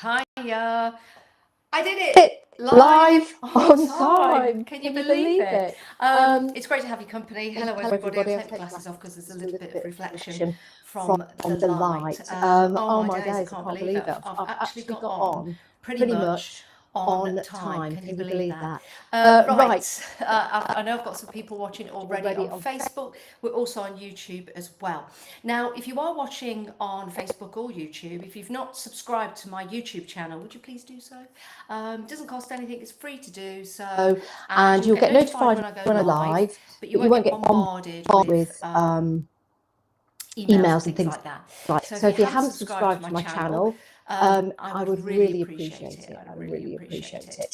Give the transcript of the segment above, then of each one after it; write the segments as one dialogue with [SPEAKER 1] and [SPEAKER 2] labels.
[SPEAKER 1] Hiya. I did it
[SPEAKER 2] It
[SPEAKER 1] live on
[SPEAKER 2] on
[SPEAKER 1] time.
[SPEAKER 2] time.
[SPEAKER 1] Can you
[SPEAKER 2] Can you
[SPEAKER 1] believe
[SPEAKER 2] believe
[SPEAKER 1] it?
[SPEAKER 2] it?
[SPEAKER 1] It's great to have your company. Hello,
[SPEAKER 2] Hello,
[SPEAKER 1] everybody. I'll
[SPEAKER 2] everybody. I'll
[SPEAKER 1] take my
[SPEAKER 2] take my
[SPEAKER 1] glasses off because there's a
[SPEAKER 2] glasses
[SPEAKER 1] little
[SPEAKER 2] a
[SPEAKER 1] bit
[SPEAKER 2] little
[SPEAKER 1] of
[SPEAKER 2] bit of
[SPEAKER 1] reflection
[SPEAKER 2] reflection
[SPEAKER 1] from the
[SPEAKER 2] the
[SPEAKER 1] light.
[SPEAKER 2] light.
[SPEAKER 1] Oh
[SPEAKER 2] Oh
[SPEAKER 1] my
[SPEAKER 2] my
[SPEAKER 1] days, I
[SPEAKER 2] days, I
[SPEAKER 1] can't
[SPEAKER 2] can't
[SPEAKER 1] believe it.
[SPEAKER 2] believe
[SPEAKER 1] I've,
[SPEAKER 2] it.
[SPEAKER 1] I've
[SPEAKER 2] I've
[SPEAKER 1] actually
[SPEAKER 2] actually
[SPEAKER 1] got
[SPEAKER 2] got
[SPEAKER 1] on
[SPEAKER 2] on
[SPEAKER 1] pretty
[SPEAKER 2] pretty
[SPEAKER 1] much
[SPEAKER 2] much
[SPEAKER 1] on
[SPEAKER 2] on
[SPEAKER 1] time.
[SPEAKER 2] time.
[SPEAKER 1] Can you
[SPEAKER 2] Can you
[SPEAKER 1] believe
[SPEAKER 2] believe
[SPEAKER 1] that?
[SPEAKER 2] that?
[SPEAKER 1] Right.
[SPEAKER 2] Right.
[SPEAKER 1] I know I've got some people watching already
[SPEAKER 2] Already
[SPEAKER 1] on
[SPEAKER 2] on.
[SPEAKER 1] Facebook. We're also on YouTube as well. Now, if you are watching on Facebook or YouTube, if you've not subscribed to my YouTube channel, would you please do so? It doesn't cost anything. It's free to do so, and
[SPEAKER 2] And
[SPEAKER 1] you'll
[SPEAKER 2] you'll
[SPEAKER 1] get
[SPEAKER 2] get
[SPEAKER 1] notified
[SPEAKER 2] notified
[SPEAKER 1] when I go
[SPEAKER 2] when I
[SPEAKER 1] live,
[SPEAKER 2] live,
[SPEAKER 1] but you
[SPEAKER 2] but you
[SPEAKER 1] won't
[SPEAKER 2] won't
[SPEAKER 1] get
[SPEAKER 2] get
[SPEAKER 1] bombarded
[SPEAKER 2] bombarded
[SPEAKER 1] with
[SPEAKER 2] with
[SPEAKER 1] emails and
[SPEAKER 2] emails and
[SPEAKER 1] things
[SPEAKER 2] things
[SPEAKER 1] like that.
[SPEAKER 2] like.
[SPEAKER 1] So if
[SPEAKER 2] So
[SPEAKER 1] you
[SPEAKER 2] if you
[SPEAKER 1] haven't
[SPEAKER 2] haven't
[SPEAKER 1] subscribed to
[SPEAKER 2] subscribed
[SPEAKER 1] my
[SPEAKER 2] to my
[SPEAKER 1] channel,
[SPEAKER 2] channel,
[SPEAKER 1] I
[SPEAKER 2] I
[SPEAKER 1] would
[SPEAKER 2] would
[SPEAKER 1] really
[SPEAKER 2] really
[SPEAKER 1] appreciate
[SPEAKER 2] appreciate
[SPEAKER 1] it.
[SPEAKER 2] it.
[SPEAKER 1] I'd
[SPEAKER 2] I
[SPEAKER 1] really
[SPEAKER 2] really
[SPEAKER 1] appreciate
[SPEAKER 2] appreciate
[SPEAKER 1] it.
[SPEAKER 2] it.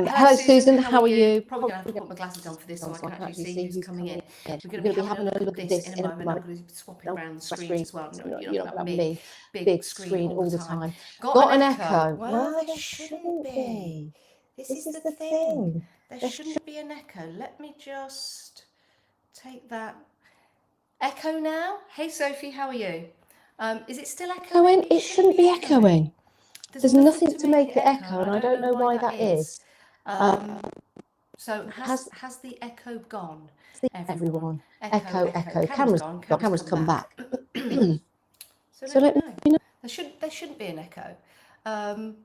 [SPEAKER 1] Hello,
[SPEAKER 2] Hello,
[SPEAKER 1] Susan.
[SPEAKER 2] Susan.
[SPEAKER 1] How are
[SPEAKER 2] How are
[SPEAKER 1] you?
[SPEAKER 2] you?
[SPEAKER 1] Probably going to have to
[SPEAKER 2] Probably
[SPEAKER 1] put my glasses on for this so
[SPEAKER 2] on
[SPEAKER 1] I
[SPEAKER 2] so
[SPEAKER 1] can
[SPEAKER 2] I can
[SPEAKER 1] actually
[SPEAKER 2] actually
[SPEAKER 1] see
[SPEAKER 2] see
[SPEAKER 1] who's
[SPEAKER 2] who's
[SPEAKER 1] coming
[SPEAKER 2] coming
[SPEAKER 1] in.
[SPEAKER 2] in.
[SPEAKER 1] We're going
[SPEAKER 2] We're
[SPEAKER 1] to be
[SPEAKER 2] going to be
[SPEAKER 1] having a
[SPEAKER 2] having a
[SPEAKER 1] look at
[SPEAKER 2] look at
[SPEAKER 1] this
[SPEAKER 2] this
[SPEAKER 1] in a
[SPEAKER 2] in a
[SPEAKER 1] moment. I'm
[SPEAKER 2] moment.
[SPEAKER 1] going to be swapping
[SPEAKER 2] No,
[SPEAKER 1] around the
[SPEAKER 2] my
[SPEAKER 1] screens as
[SPEAKER 2] screens.
[SPEAKER 1] well. No,
[SPEAKER 2] You're
[SPEAKER 1] you're
[SPEAKER 2] not
[SPEAKER 1] not
[SPEAKER 2] going
[SPEAKER 1] going
[SPEAKER 2] to
[SPEAKER 1] to have
[SPEAKER 2] have
[SPEAKER 1] me
[SPEAKER 2] me
[SPEAKER 1] big
[SPEAKER 2] big
[SPEAKER 1] screen
[SPEAKER 2] screen
[SPEAKER 1] all the
[SPEAKER 2] all the
[SPEAKER 1] time.
[SPEAKER 2] time.
[SPEAKER 1] Got an
[SPEAKER 2] Got an
[SPEAKER 1] echo?
[SPEAKER 2] echo?
[SPEAKER 1] Well,
[SPEAKER 2] Well,
[SPEAKER 1] there
[SPEAKER 2] there
[SPEAKER 1] shouldn't
[SPEAKER 2] shouldn't
[SPEAKER 1] be.
[SPEAKER 2] be.
[SPEAKER 1] This is
[SPEAKER 2] This
[SPEAKER 1] the
[SPEAKER 2] is the
[SPEAKER 1] thing.
[SPEAKER 2] thing.
[SPEAKER 1] There
[SPEAKER 2] There
[SPEAKER 1] shouldn't be an echo. Let me just take that. Echo now? Hey Sophie, how are you? Is it still echoing?
[SPEAKER 2] echoing.
[SPEAKER 1] It
[SPEAKER 2] It
[SPEAKER 1] shouldn't
[SPEAKER 2] shouldn't
[SPEAKER 1] be
[SPEAKER 2] be
[SPEAKER 1] echoing.
[SPEAKER 2] echoing.
[SPEAKER 1] There's
[SPEAKER 2] There's
[SPEAKER 1] nothing
[SPEAKER 2] nothing
[SPEAKER 1] to
[SPEAKER 2] to
[SPEAKER 1] make it
[SPEAKER 2] make it
[SPEAKER 1] echo, and
[SPEAKER 2] echo,
[SPEAKER 1] I
[SPEAKER 2] and I
[SPEAKER 1] don't
[SPEAKER 2] don't
[SPEAKER 1] know
[SPEAKER 2] know
[SPEAKER 1] why
[SPEAKER 2] why
[SPEAKER 1] that
[SPEAKER 2] that
[SPEAKER 1] is.
[SPEAKER 2] is.
[SPEAKER 1] So
[SPEAKER 2] Has
[SPEAKER 1] has the echo gone, everyone?
[SPEAKER 2] everyone?
[SPEAKER 1] Echo,
[SPEAKER 2] Echo,
[SPEAKER 1] echo.
[SPEAKER 2] echo.
[SPEAKER 1] Camera's
[SPEAKER 2] Cameras
[SPEAKER 1] gone.
[SPEAKER 2] gone.
[SPEAKER 1] Camera's
[SPEAKER 2] Cameras
[SPEAKER 1] come
[SPEAKER 2] come
[SPEAKER 1] back.
[SPEAKER 2] back.
[SPEAKER 1] So
[SPEAKER 2] So
[SPEAKER 1] let me
[SPEAKER 2] let me
[SPEAKER 1] know.
[SPEAKER 2] know.
[SPEAKER 1] There shouldn't be an echo, um,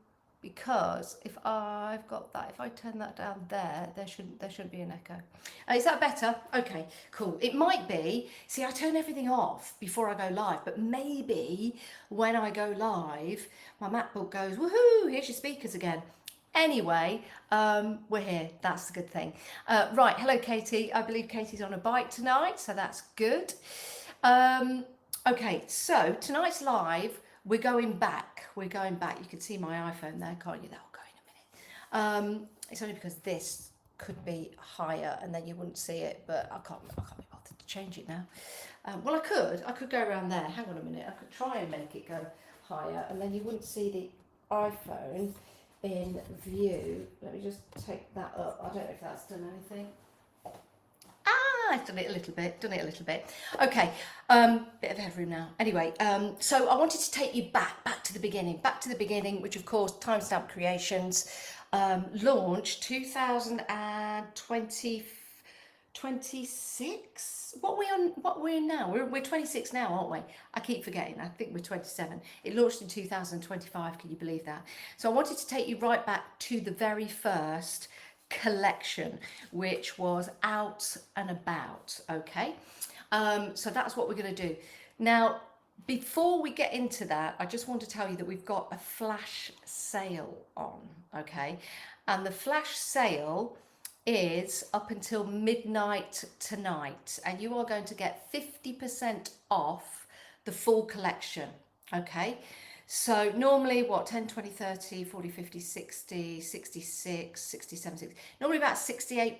[SPEAKER 1] because if I've got that, if I turn that down there, there shouldn't be an echo. Is that better? Okay, cool. It might be. See, I turn everything off before I go live, but maybe when I go live, my MacBook goes, woohoo! Here's your speakers again. Anyway, we're here. That's the good thing. Right, hello, Katie. I believe Katie's on a bike tonight, so that's good. Um, okay, so tonight's live, we're going back. We're going back. You can see my iPhone there, can't you? That'll go in a minute. It's only because this could be higher and then you wouldn't see it, but I can't be bothered to change it now. Well, I could go around there. Hang on a minute. I could try and make it go higher and then you wouldn't see the iPhone in view. Let me just take that up. I don't know if that's done anything. I've done it a little bit. Okay, bit of headroom now. Anyway, so I wanted to take you back to the beginning, which of course, Timestamp Creations launched 2020, 26. What we're in now? We're 26 now, aren't we? I keep forgetting. I think we're 27. It launched in 2025. Can you believe that? So I wanted to take you right back to the very first collection, which was Out and About. Okay, so that's what we're going to do now. Before we get into that, I just want to tell you that we've got a flash sale on. Okay, and the flash sale is up until midnight tonight, and you are going to get 50% off the full collection. Okay, so normally what, 10, 20, 30, 40, 50, 60, 66, 67, 60, normally about £68.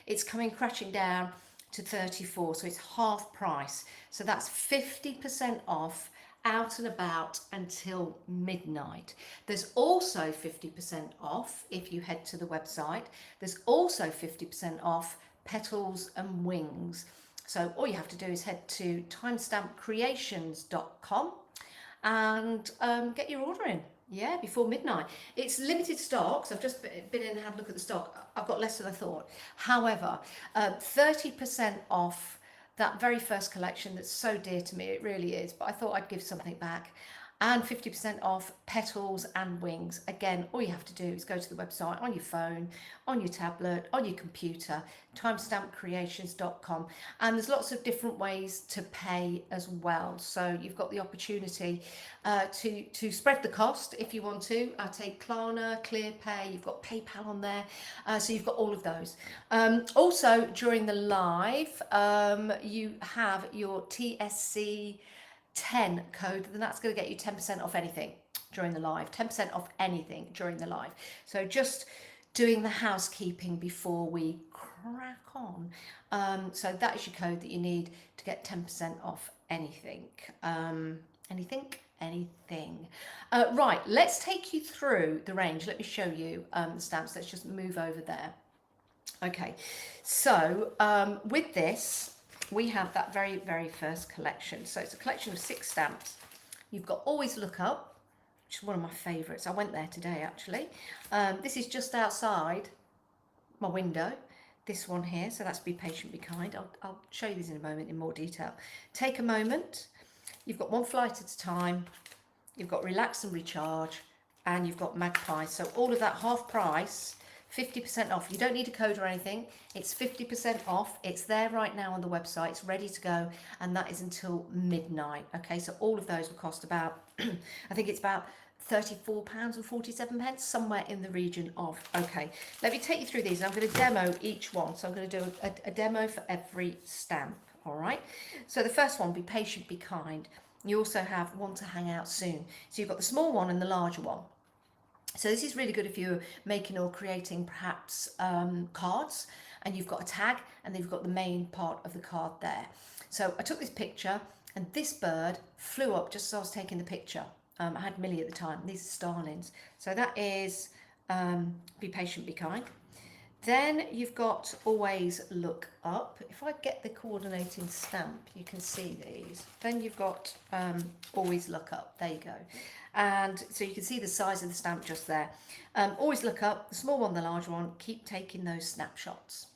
[SPEAKER 1] It's coming crashing down to 34, so it's half price. So that's 50% off Out and About until midnight. There's also 50% off if you head to the website. There's also 50% off Petals and Wings. So all you have to do is head to timestampcreations.com and get your order in. Yeah, before midnight. It's limited stocks. I've just been in and had a look at the stock. I've got less than I thought. However, 30% off that very first collection that's so dear to me. It really is. But I thought I'd give something back. And 50% off Petals and Wings. Again, all you have to do is go to the website on your phone, on your tablet, on your computer, timestampcreations.com. And there's lots of different ways to pay as well. So you've got the opportunity to spread the cost if you want to. I take Klarna, ClearPay, you've got PayPal on there. So you've got all of those. Also, during the live, you have your TSC 10 code, then that's going to get you 10% off anything during the live. 10% off anything during the live. So just doing the housekeeping before we crack on. So that is your code that you need to get 10% off anything. Anything. Right, let's take you through the range. Let me show you the stamps. Let's just move over there. Okay, so with this, we have that very first collection. So it's a collection of 6 stamps. You've got Always Look Up, which is one of my favourites. I went there today actually. This is just outside my window, this one here, so that's Be Patient, Be Kind. I'll show you these in a moment in more detail. Take a Moment, you've got One Flight at a Time, you've got Relax and Recharge, and you've got Magpie. So all of that half price, 50% off. You don't need a code or anything. It's 50% off. It's there right now on the website. It's ready to go, and that is until midnight. Okay, so all of those will cost about, I think it's about £34.47, somewhere in the region of. Okay, let me take you through these. I'm going to demo each one. So I'm going to do a demo for every stamp. All right. So the first one, Be Patient, Be Kind. You also have Want to Hang Out Soon. So you've got the small one and the larger one. So this is really good if you're making or creating perhaps cards, and you've got a tag, and then you've got the main part of the card there. So I took this picture, and this bird flew up just as I was taking the picture. I had Millie at the time. These are starlings. So that is Be Patient, Be Kind. Then you've got Always Look Up. If I get the coordinating stamp, you can see these. Then you've got Always Look Up. There you go. And so you can see the size of the stamp just there. Always Look Up, the small one, the large one. Keep taking those snapshots.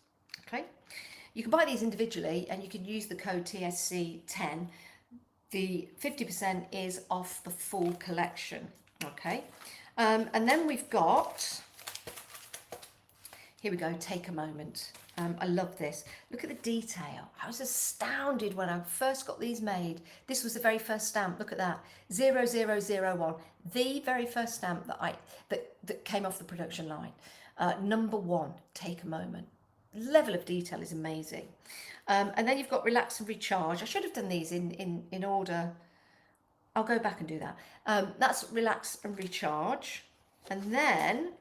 [SPEAKER 1] Okay. You can buy these individually, and you can use the code TSC10. The 50% is off the full collection. Okay. And then we've got, here we go, Take a Moment. I love this. Look at the detail. I was astounded when I first got these made. This was the very first stamp. Look at that, 0001. The very first stamp that came off the production line. Number 1, Take a Moment. Level of detail is amazing. And then you've got Relax and Recharge. I should have done these in order. I'll go back and do that. That's Relax and Recharge. And then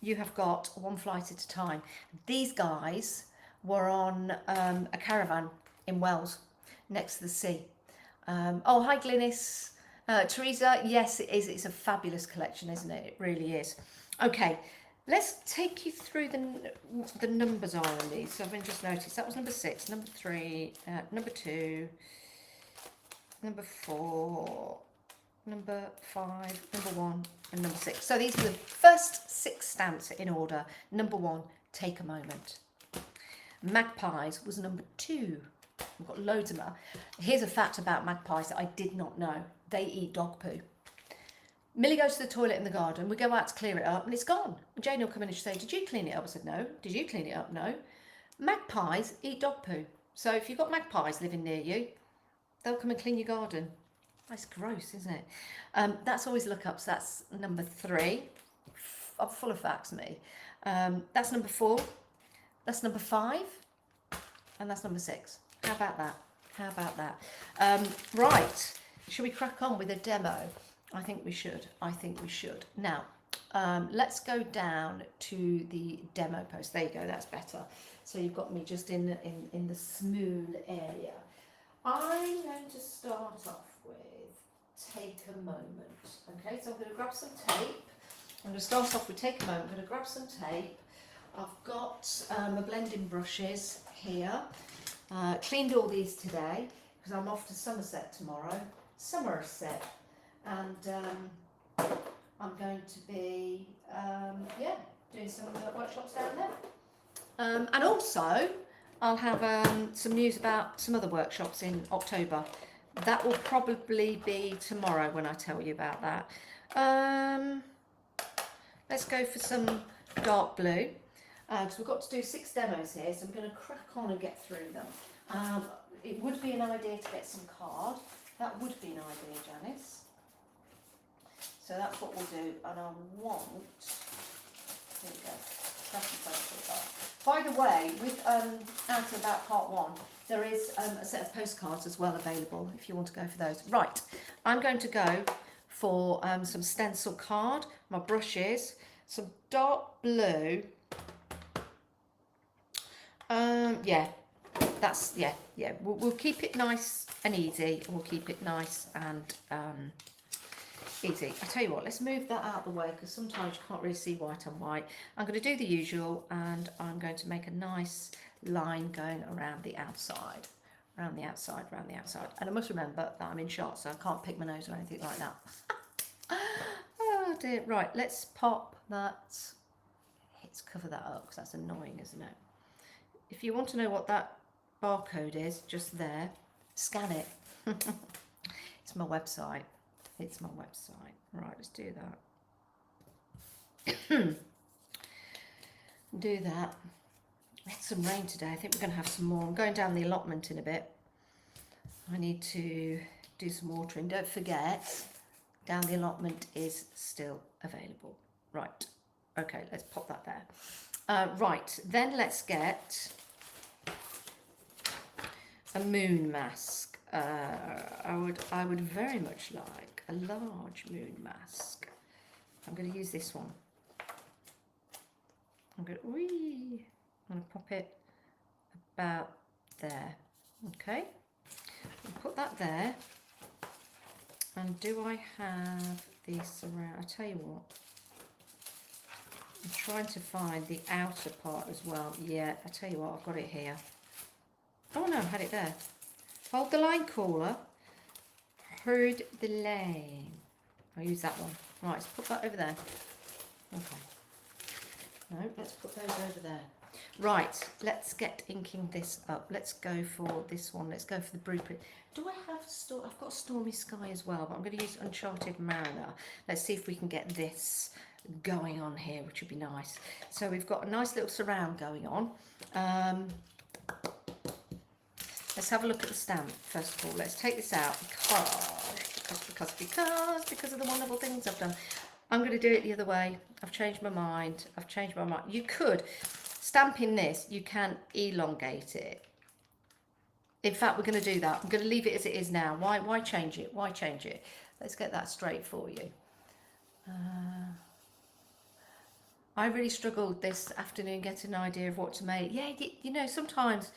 [SPEAKER 1] you have got One Flight at a Time. These guys were on a caravan in Wales, next to the sea. Oh, hi Glynis. Teresa, yes it is. It's a fabulous collection, isn't it? It really is. Okay, let's take you through the numbers are on these. So I've just noticed that was number 6, number 3, number 2, number 4, number 5, number 1, and number 6. So these are the first 6 stamps in order. Number 1, Take a Moment. Magpies was number 2. We've got loads of them. Here's a fact about magpies that I did not know. They eat dog poo. Millie goes to the toilet in the garden. We go out to clear it up, and it's gone. And Jane will come in and she'll say, "Did you clean it up?" I said, "No." "Did you clean it up?" "No." Magpies eat dog poo. So if you've got magpies living near you, they'll come and clean your garden. That's gross, isn't it? That's Always Look Up. So that's number 3. I'm full of facts, me. That's number 4. That's number 5. And that's number 6. How about that? How about that? Right. Should we crack on with a demo? I think we should. I think we should. Now, let's go down to the demo post. There you go. That's better. So you've got me just in the smooth area. I'm going to start off with Take a Moment. Okay, so I'm going to grab some tape. I'm going to start off with Take a Moment. I'm going to grab some tape. I've got my blending brushes here. Cleaned all these today because I'm off to Somerset tomorrow. Somerset. And I'm going to be, doing some workshops down there. And also, I'll have some news about some other workshops in October. That will probably be tomorrow when I tell you about that. Let's go for some dark blue. Because we've got to do 6 demos here, so I'm going to crack on and get through them. It would be an idea to get some card. That would be an idea, Janice. So that's what we'll do. And I want, here we go. By the way, with Out and About Part 1, there is a set of postcards as well available if you want to go for those. Right, I'm going to go for some stencil card, my brushes, some dark blue. We'll keep it nice and easy. We'll keep it nice and easy. I tell you what, let's move that out of the way because sometimes you can't really see white on white. I'm going to do the usual, and I'm going to make a nice line going around the outside, around the outside, around the outside. And I must remember that I'm in shot, so I can't pick my nose or anything like that. Oh dear. Right, let's pop that. Let's cover that up because that's annoying, isn't it? If you want to know what that barcode is, just there, scan it. It's my website. It's my website. Right, let's do that. Do that. We had some rain today. I think we're going to have some more. I'm going down the allotment in a bit. I need to do some watering. Don't forget, down the allotment is still available. Right. Okay, let's pop that there. Right, then let's get a moon mask. I would very much like a large moon mask. I'm going to use this one. I'm going to pop it about there. Okay, I'll put that there. And do I have this around? I tell you what, I'm trying to find the outer part as well. Yeah, I tell you what, I've got it here. Oh no, I had it there. Hold the line, caller. Hold the line. I'll use that one. Right, let's put that over there. Okay. No, let's put those over there. Right, let's get inking this up. Let's go for this one. Let's go for the blueprint. Do I have I've got Stormy Sky as well, but I'm going to use Uncharted Mariner. Let's see if we can get this going on here, which would be nice. So we've got a nice little surround going on. Let's have a look at the stamp first of all. Let's take this out because of the wonderful things I've done. I'm going to do it the other way. I've changed my mind. You could stamp in this. You can elongate it. In fact, we're going to do that. I'm going to leave it as it is now. Why change it? Why change it? Let's get that straight for you. I really struggled this afternoon getting an idea of what to make. Yeah, you know, sometimes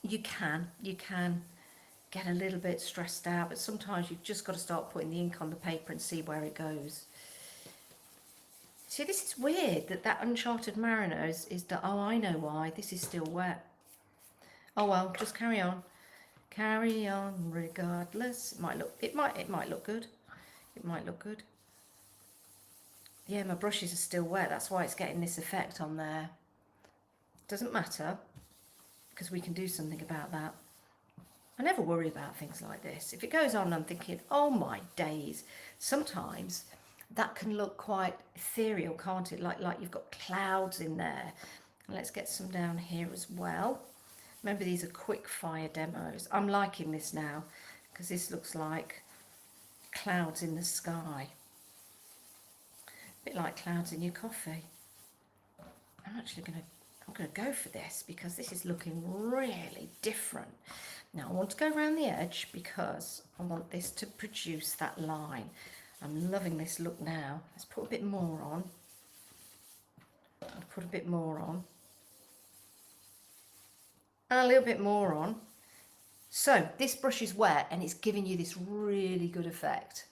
[SPEAKER 1] you can get a little bit stressed out, but sometimes you've just got to start putting the ink on the paper and see where it goes. See, this is weird that Uncharted Mariner is done. Oh, I know why. This is still wet. Oh well, just carry on. Carry on regardless. It might look good. It might look good. Yeah, my brushes are still wet. That's why it's getting this effect on there. Doesn't matter, because we can do something about that. I never worry about things like this. If it goes on, I'm thinking, oh my days. Sometimes that can look quite ethereal, can't it? Like you've got clouds in there. And let's get some down here as well. Remember, these are quick fire demos. I'm liking this now because this looks like clouds in the sky. A bit like clouds in your coffee. I'm going to go for this because this is looking really different. Now I want to go around the edge because I want this to produce that line. I'm loving this look now. Let's put a bit more on. I'll put a bit more on. And a little bit more on. So this brush is wet and it's giving you this really good effect.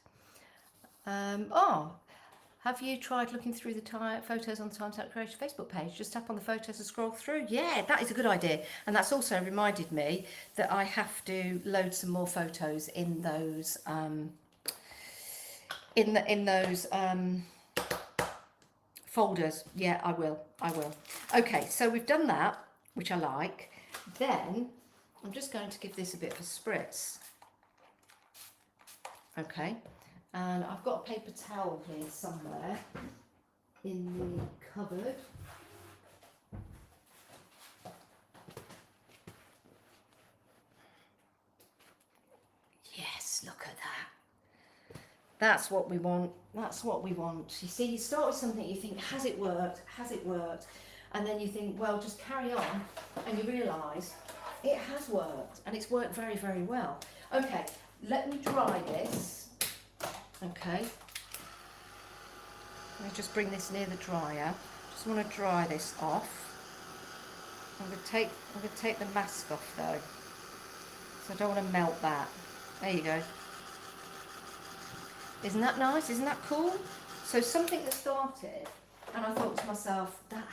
[SPEAKER 1] Have you tried looking through the photos on the Time Out Creation Facebook page? Just tap on the photos and scroll through. Yeah, that is a good idea. And that's also reminded me that I have to load some more photos in those folders. Yeah, I will. Okay, so we've done that, which I like. Then I'm just going to give this a bit of a spritz. Okay. And I've got a paper towel here somewhere in the cupboard. Yes, look at that. That's what we want. That's what we want. You see, you start with something, you think, has it worked? Has it worked? And then you think, well, just carry on. And you realise it has worked. And it's worked very, very well. Okay, let me dry this. Okay, let me just bring this near the dryer. Just want to dry this off. I'm going to take the mask off though, so I don't want to melt that. There you go. Isn't that nice? Isn't that cool? So something that started, and I thought to myself, that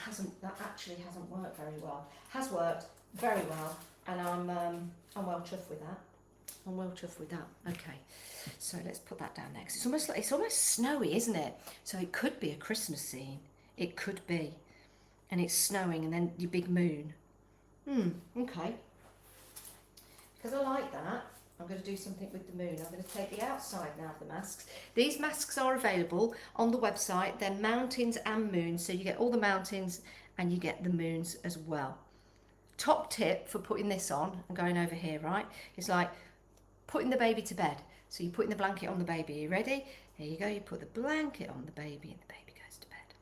[SPEAKER 1] actually hasn't worked very well. Has worked very well, and I'm well chuffed with that. I'm well chuffed with that. Okay, so let's put that down next. It's almost snowy, isn't it? So it could be a Christmas scene. It could be, and it's snowing, and then your big moon. Okay. Because I like that, I'm going to do something with the moon. I'm going to take the outside now of the masks. These masks are available on the website. They're mountains and moons, so you get all the mountains and you get the moons as well. Top tip for putting this on and going over here, right? It's like putting the baby to bed. So you're putting the blanket on the baby. Are you ready? Here you go. You put the blanket on the baby and the baby goes to bed.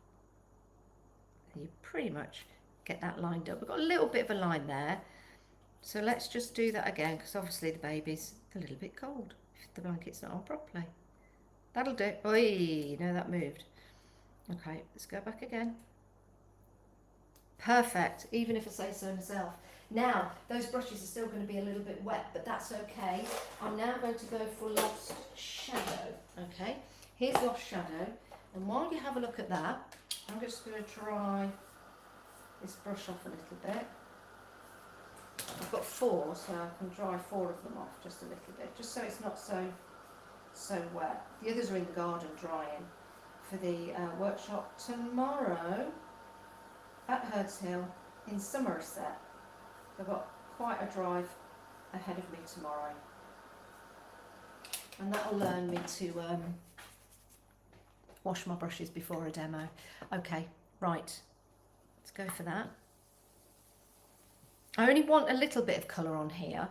[SPEAKER 1] And you pretty much get that lined up. We've got a little bit of a line there. So let's just do that again, because obviously the baby's a little bit cold if the blanket's not on properly. That'll do. Oi, no, that moved. Okay, let's go back again. Perfect, even if I say so myself. Now, those brushes are still going to be a little bit wet, but that's okay. I'm now going to go for Lost Shadow. Okay, here's Lost Shadow. And while you have a look at that, I'm just going to dry this brush off a little bit. I've got 4, so I can dry 4 of them off just a little bit, just so it's not so wet. The others are in the garden drying for the workshop tomorrow at Herds Hill in Somerset. I've got quite a drive ahead of me tomorrow, and that'll learn me to wash my brushes before a demo. Okay, right, let's go for that. I only want a little bit of colour on here.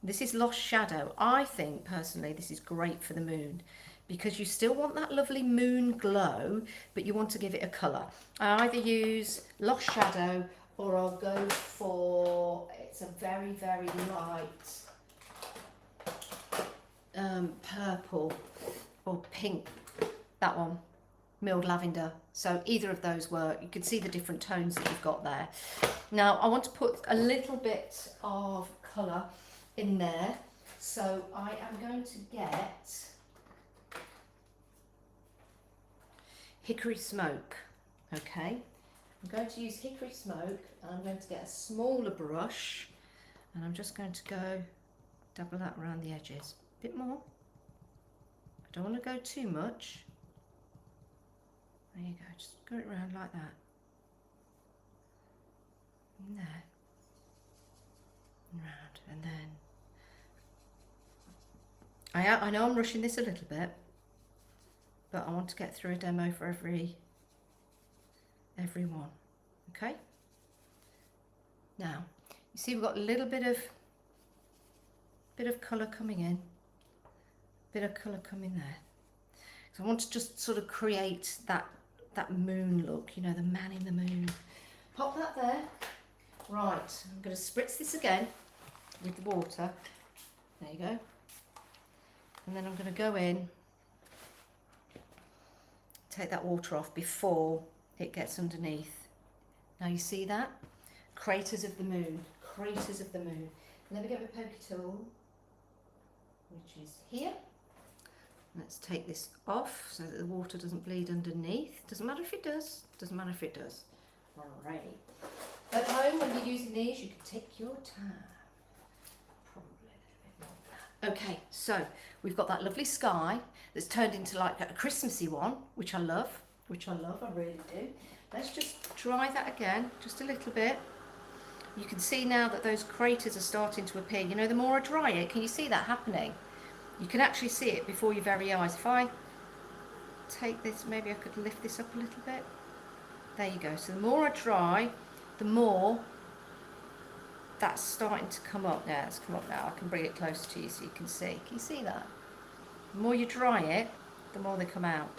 [SPEAKER 1] This is Lost Shadow. I think personally this is great for the moon, because you still want that lovely moon glow, but you want to give it a colour. I either use Lost Shadow or I'll go for, it's a very, very light purple or pink, that one, milled lavender. So either of those work. You can see the different tones that you've got there. Now I want to put a little bit of colour in there, so I am going to get Hickory Smoke. Okay, I'm going to use Hickory Smoke, and I'm going to get a smaller brush, and I'm just going to go double that around the edges. A bit more. I don't want to go too much. There you go, just go it around like that. And there. And round. And then I know I'm rushing this a little bit, but I want to get through a demo for every one. Okay? Now, you see we've got a little bit of colour coming in. Bit of colour coming there. So I want to just sort of create that moon look, you know, the man in the moon. Pop that there. Right, I'm going to spritz this again with the water. There you go. And then I'm going to go in, take that water off before it gets underneath. Now you see that? Craters of the moon. Craters of the moon. Let me get my pokey tool, which is here. Let's take this off so that the water doesn't bleed underneath. Doesn't matter if it does. Doesn't matter if it does. Alrighty. At home, when you're using these, you can take your time. Probably a little bit more than that. Okay, so we've got that lovely sky that's turned into like a Christmassy one, which I love. I really do. Let's just dry that again, just a little bit. You can see now that those craters are starting to appear. You know, the more I dry it, can you see that happening? You can actually see it before your very eyes. If I take this, maybe I could lift this up a little bit. There you go. So the more I dry, the more that's starting to come up. Now it's come up now. I can bring it closer to you so you can see. Can you see that? The more you dry it, the more they come out.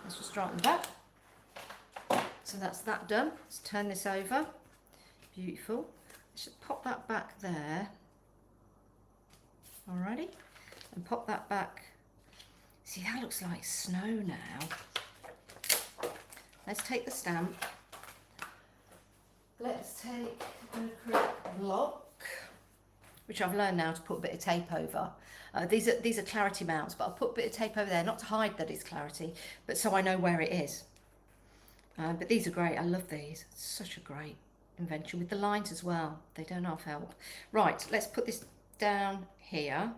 [SPEAKER 1] Let's just straighten that. So that's that done. Let's turn this over. Beautiful. Let's just pop that back there. Alrighty. And pop that back. See, that looks like snow now. Let's take the stamp. Let's take an acrylic block, which I've learned now to put a bit of tape over. These are clarity mounts, but I'll put a bit of tape over there, not to hide that it's clarity, but so I know where it is. But these are great. I love these. It's such a great invention with the lines as well. They don't half help. Right, let's put this down here.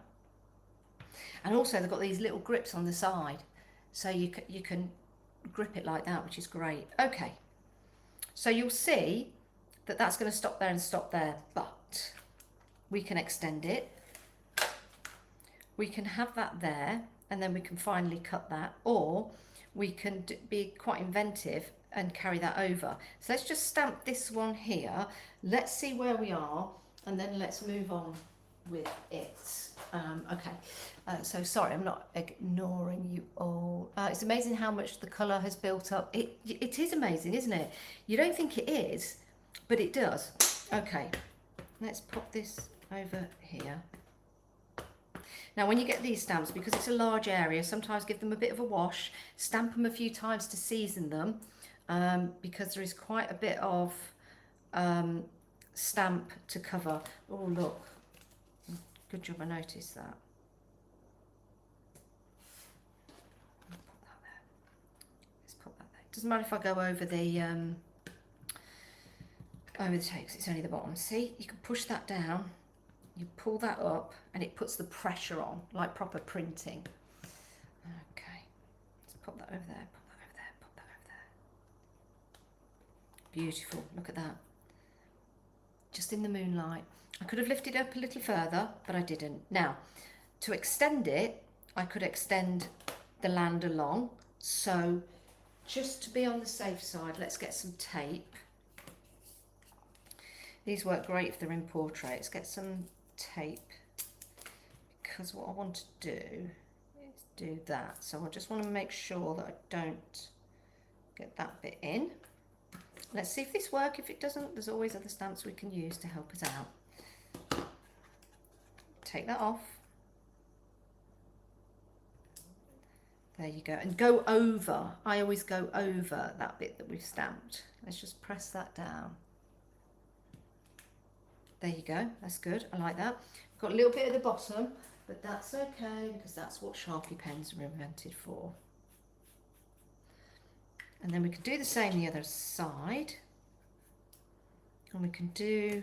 [SPEAKER 1] And also they've got these little grips on the side, so you can grip it like that, which is great. Okay, so you'll see that that's going to stop there and stop there, but we can extend it. We can have that there, and then we can finally cut that, or we can be quite inventive and carry that over. So let's just stamp this one here. Let's see where we are, and then let's move on with it. Okay, so sorry, I'm not ignoring you all. It's amazing how much the colour has built up. It is amazing, isn't it? You don't think it is, but it does. Okay, let's pop this over here. Now when you get these stamps, because it's a large area, sometimes give them a bit of a wash, stamp them a few times to season them, because there is quite a bit of stamp to cover. Oh look, good job I noticed that. Put that there. Let's put that there. Doesn't matter if I go over the tape, 'cause it's only the bottom. See, you can push that down. You pull that up and it puts the pressure on, like proper printing. Okay, let's pop that over there, pop that over there, pop that over there. Beautiful, look at that. Just in the moonlight. I could have lifted up a little further, but I didn't. Now, to extend it, I could extend the land along. So just to be on the safe side, let's get some tape. These work great if they're in portrait. Let's get some tape, because what I want to do is do that. So I just want to make sure that I don't get that bit in. Let's see if this works. If it doesn't, there's always other stamps we can use to help us out. Take that off. There you go. And go over. I always go over that bit that we've stamped. Let's just press that down. There you go, that's good, I like that. Got a little bit at the bottom, but that's okay, because that's what Sharpie pens were invented for. And then we can do the same the other side. And we can do,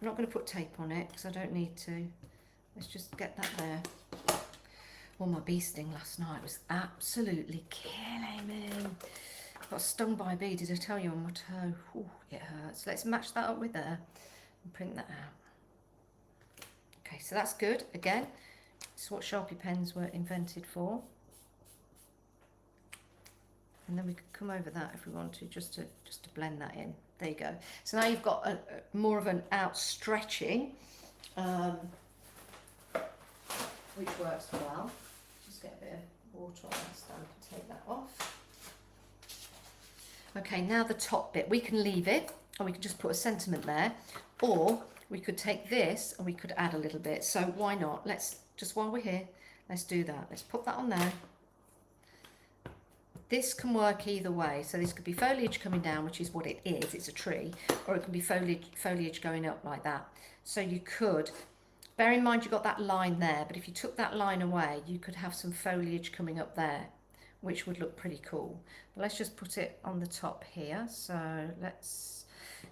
[SPEAKER 1] I'm not going to put tape on it, because I don't need to. Let's just get that there. Well, my bee sting last night was absolutely killing me. I got stung by a bee, did I tell you, on my toe? Ooh, it hurts. Let's match that up with there. And print that out. Okay, so that's good. Again, this is what Sharpie pens were invented for. And then we could come over that if we want to, just to blend that in. There you go. So now you've got a more of an outstretching, which works well. Just get a bit of water on that stamp and take that off. Okay, now the top bit, we can leave it, and we can just put a sentiment there. Or we could take this and we could add a little bit. So why not? Let's, just while we're here, let's do that. Let's put that on there. This can work either way. So this could be foliage coming down, which is what it is. It's a tree. Or it can be foliage going up like that. So you could, bear in mind you've got that line there, but if you took that line away, you could have some foliage coming up there, which would look pretty cool. But let's just put it on the top here. So let's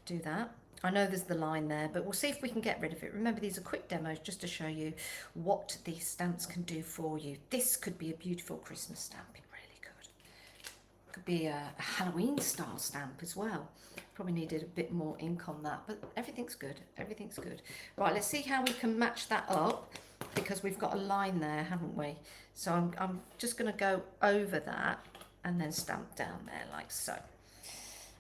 [SPEAKER 1] do that. I know there's the line there, but we'll see if we can get rid of it. Remember, these are quick demos just to show you what these stamps can do for you. This could be a beautiful Christmas stamp. It really could. Could be a Halloween style stamp as well. Probably needed a bit more ink on that, but everything's good. Everything's good. Right, let's see how we can match that up, because we've got a line there, haven't we? So I'm just going to go over that and then stamp down there like so.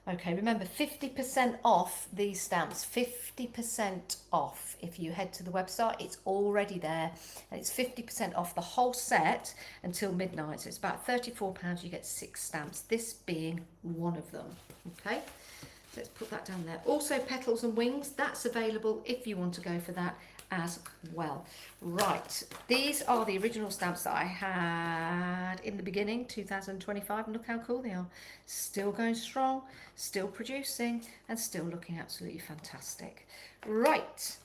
[SPEAKER 1] Okay, remember 50% off these stamps, 50% off. If you head to the website, it's already there, and it's 50% off the whole set until midnight. So it's about £34, you get 6 stamps, this being one of them, okay? So let's put that down there. Also petals and wings, that's available if you want to go for that as well. Right, these are the original stamps that I had in the beginning, 2025, and look how cool they are. Still going strong, still producing, and still looking absolutely fantastic. Right,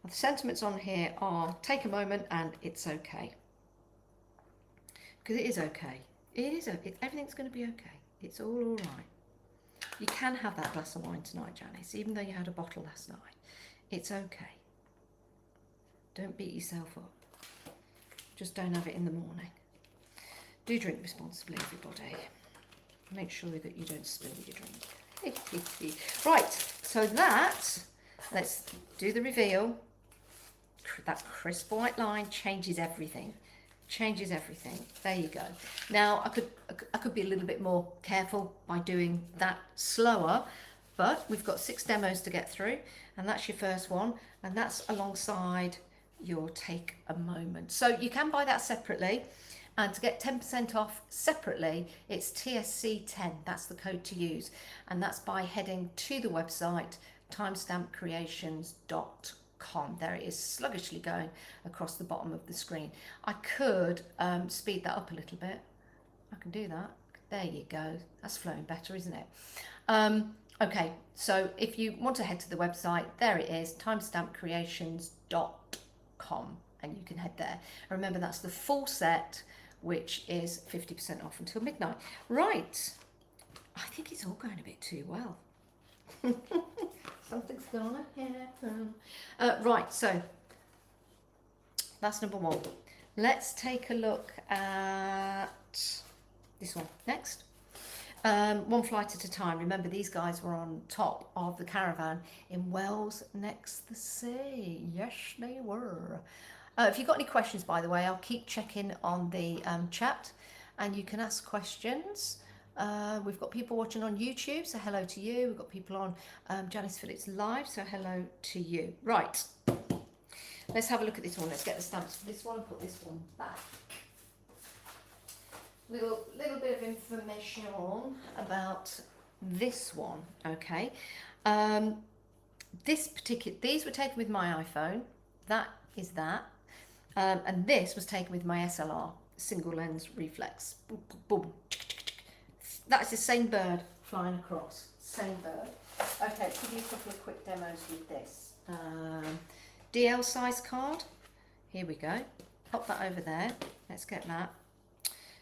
[SPEAKER 1] the sentiments on here are take a moment and it's okay. Because it is okay. It is okay. Everything's going to be okay. It's all right. You can have that glass of wine tonight, Janice, even though you had a bottle last night. It's okay. Don't beat yourself up. Just don't have it in the morning. Do drink responsibly, everybody. Make sure that you don't spill your drink. Right, so let's do the reveal. That crisp white line changes everything. Changes everything. There you go. Now I could be a little bit more careful by doing that slower, but we've got 6 demos to get through, and that's your first one, and that's alongside your Take a Moment. So you can buy that separately, and to get 10% off separately, it's TSC10. That's the code to use, and that's by heading to the website timestampcreations.com. There it is, sluggishly going across the bottom of the screen. I could speed that up a little bit. I can do that. There you go. That's flowing better, isn't it? Okay, so if you want to head to the website, there it is, timestampcreations.com, and you can head there. And remember, that's the full set, which is 50% off until midnight. Right, I think it's all going a bit too well. Something's gonna happen. Right, so that's number 1. Let's take a look at this one next. One flight at a time. Remember, these guys were on top of the caravan in Wales next the sea. Yes, they were. If you've got any questions, by the way, I'll keep checking on the chat, and you can ask questions. We've got people watching on YouTube, so hello to you. We've got people on Janice Phillips Live, so hello to you. Right, let's have a look at this one. Let's get the stamps for this one and put this one back. Little bit of information about this one, okay. These were taken with my iPhone. That is that. And this was taken with my SLR, single lens reflex. Boom, boom, boom. That's the same bird flying across. Same bird. Okay, give you a couple of quick demos with this. DL size card. Here we go. Pop that over there. Let's get that.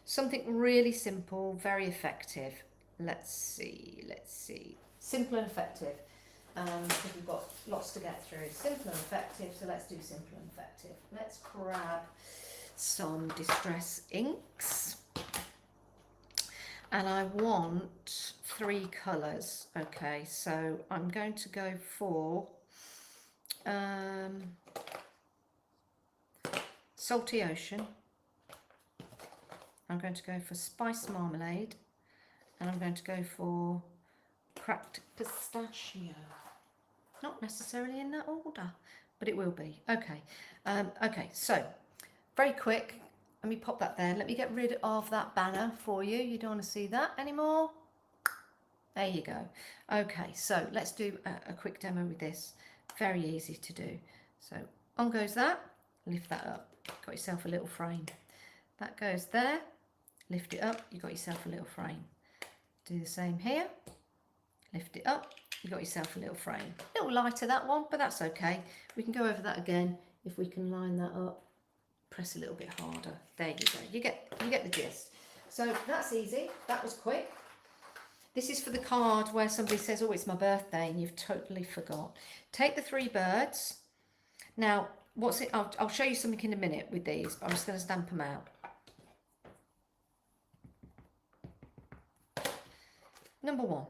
[SPEAKER 1] Something really simple, very effective. Let's see. Simple and effective. Because we've got lots to get through. Simple and effective, so let's do simple and effective. Let's grab some distress inks. And I want 3 colours. Okay, so I'm going to go for Salty Ocean. I'm going to go for Spice Marmalade, and I'm going to go for Cracked Pistachio. Not necessarily in that order, but it will be. Okay, okay, so very quick, let me pop that there. Let me get rid of that banner for you. You don't want to see that anymore. There you go. Okay, so let's do a quick demo with this. Very easy to do. So on goes that, lift that up, got yourself a little frame. That goes there. Lift it up, you got yourself a little frame. Do the same here. Lift it up, you got yourself a little frame. A little lighter, that one, but that's okay. We can go over that again if we can line that up. Press a little bit harder. There you go. You get the gist. So that's easy. That was quick. This is for the card where somebody says, "Oh, it's my birthday," and you've totally forgot. Take the 3 birds. Now, what's it? I'll show you something in a minute with these, but I'm just going to stamp them out. Number 1.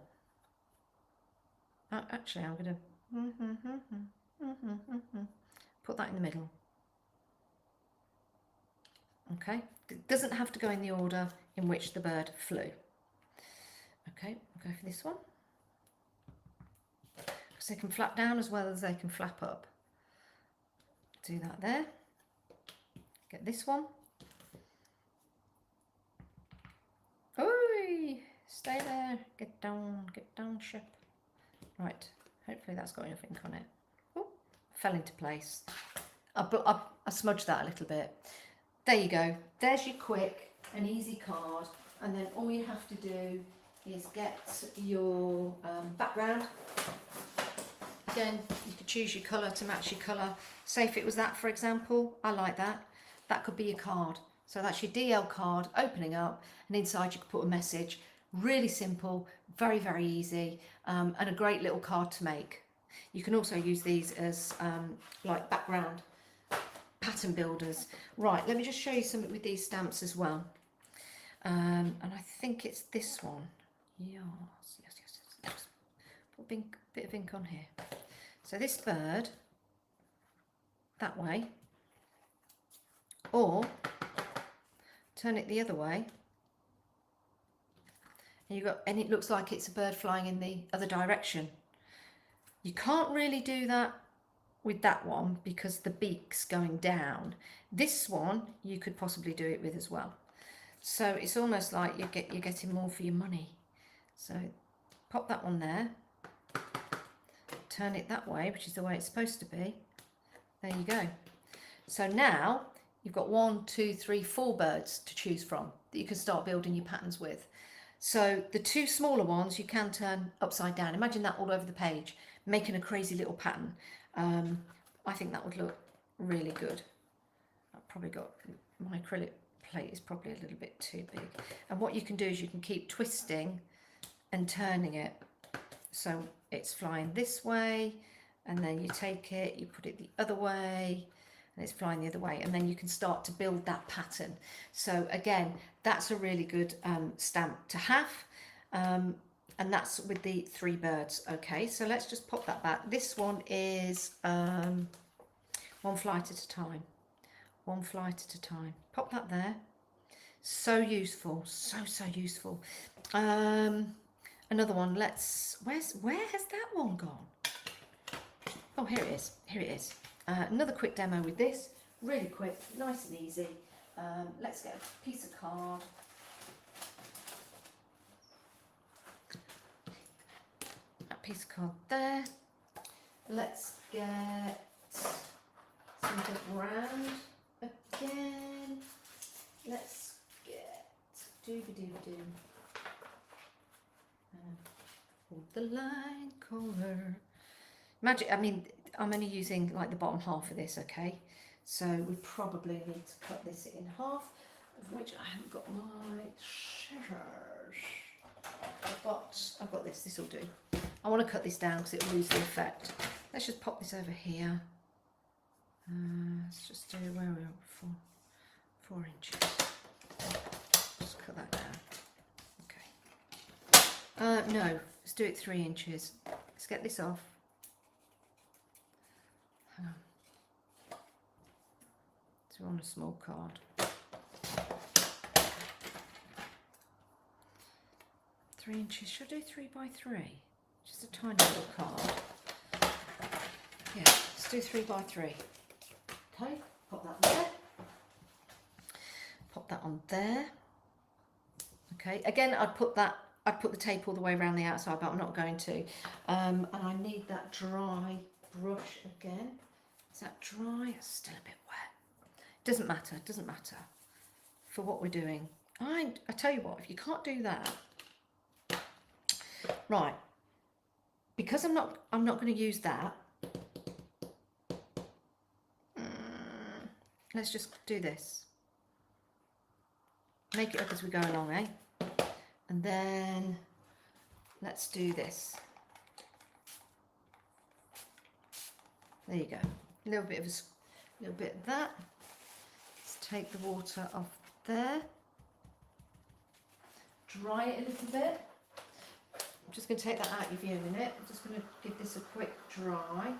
[SPEAKER 1] Actually, I'm going to put that in the middle. Okay, it doesn't have to go in the order in which the bird flew. Okay, I'll go for this one. Because they can flap down as well as they can flap up. Do that there. Get this one. Oi! Stay there. Get down, ship. Right, hopefully that's got enough ink on it. Oh, fell into place. I smudged that a little bit. There you go. There's your quick and easy card. And then all you have to do is get your background. Again, you could choose your colour to match your colour. Say if it was that, for example, I like that. That could be your card. So that's your DL card opening up, and inside you could put a message. Really simple, very, very easy, and a great little card to make. You can also use these as like background pattern builders. Right, let me just show you something with these stamps as well. And I think it's this one. Yes. Put a bit of ink on here. So this bird, that way, or turn it the other way, and it looks like it's a bird flying in the other direction. You can't really do that with that one because the beak's going down. This one you could possibly do it with as well. So it's almost like you're getting more for your money. So pop that one there, turn it that way, which is the way it's supposed to be. There you go. So now you've got 1, 2, 3, 4 birds to choose from that you can start building your patterns with. So the 2 smaller ones you can turn upside down. Imagine that all over the page, making a crazy little pattern. I think that would look really good. I've probably got, my acrylic plate is probably a little bit too big. And what you can do is you can keep twisting and turning it so it's flying this way, and then you take it, you put it the other way, and it's flying the other way, and then you can start to build that pattern. So again, that's a really good stamp to have. And that's with the 3 birds. Okay, so let's just pop that back. This one is 1 flight at a time. 1 flight at a time. Pop that there. So useful, so useful. Another one. Where has that one gone? Oh, here it is. Here it is. Another quick demo with this. Really quick, nice and easy. Let's get a piece of card. Piece of card there. Let's get something round again. Let's get dooba-dooba-doo. Hold the line collar. Imagine, I mean, I'm only using like the bottom half of this, okay? So we probably need to cut this in half, of which I haven't got my scissors. I've got this will do. I want to cut this down because it will lose the effect. Let's just pop this over here. Let's just do, where are we? 4 inches. Just cut that down. Okay. No, let's do it 3 inches. Let's get this off. Hang on. So we're on a small card. 3 inches. Should I do 3 by 3? Just a tiny little card. Yeah, let's do 3 by 3. Okay, pop that there. Pop that on there. Okay, again, I'd put the tape all the way around the outside, but I'm not going to. And I need that dry brush again. Is that dry? It's still a bit wet. Doesn't matter, doesn't matter. For what we're doing. I tell you what, if you can't do that, right, because I'm not going to use that, let's just do this. Make it up as we go along, eh? And then let's do this. There you go. A little bit of that. Let's take the water off there. Dry it a little bit. I'm just going to take that out of you in a minute. I'm just going to give this a quick dry.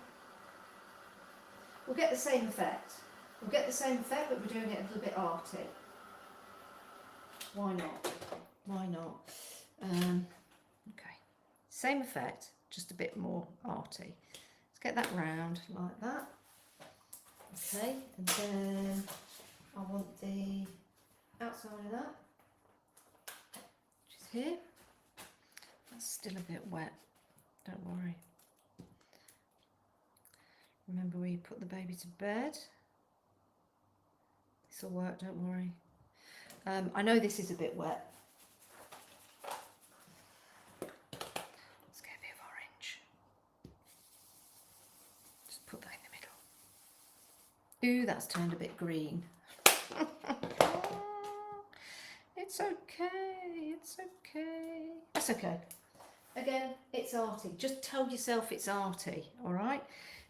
[SPEAKER 1] We'll get the same effect. We'll get the same effect, but we're doing it a little bit arty. Why not? Why not? Okay. Same effect, just a bit more arty. Let's get that round like that. Okay, and then I want the outside of that, which is here. That's still a bit wet, don't worry. Remember where you put the baby to bed. This will work, don't worry. I know this is a bit wet. Let's get a bit of orange. Just put that in the middle. Ooh, that's turned a bit green. It's okay, it's okay. That's okay. Again, it's arty. Just tell yourself it's arty, all right?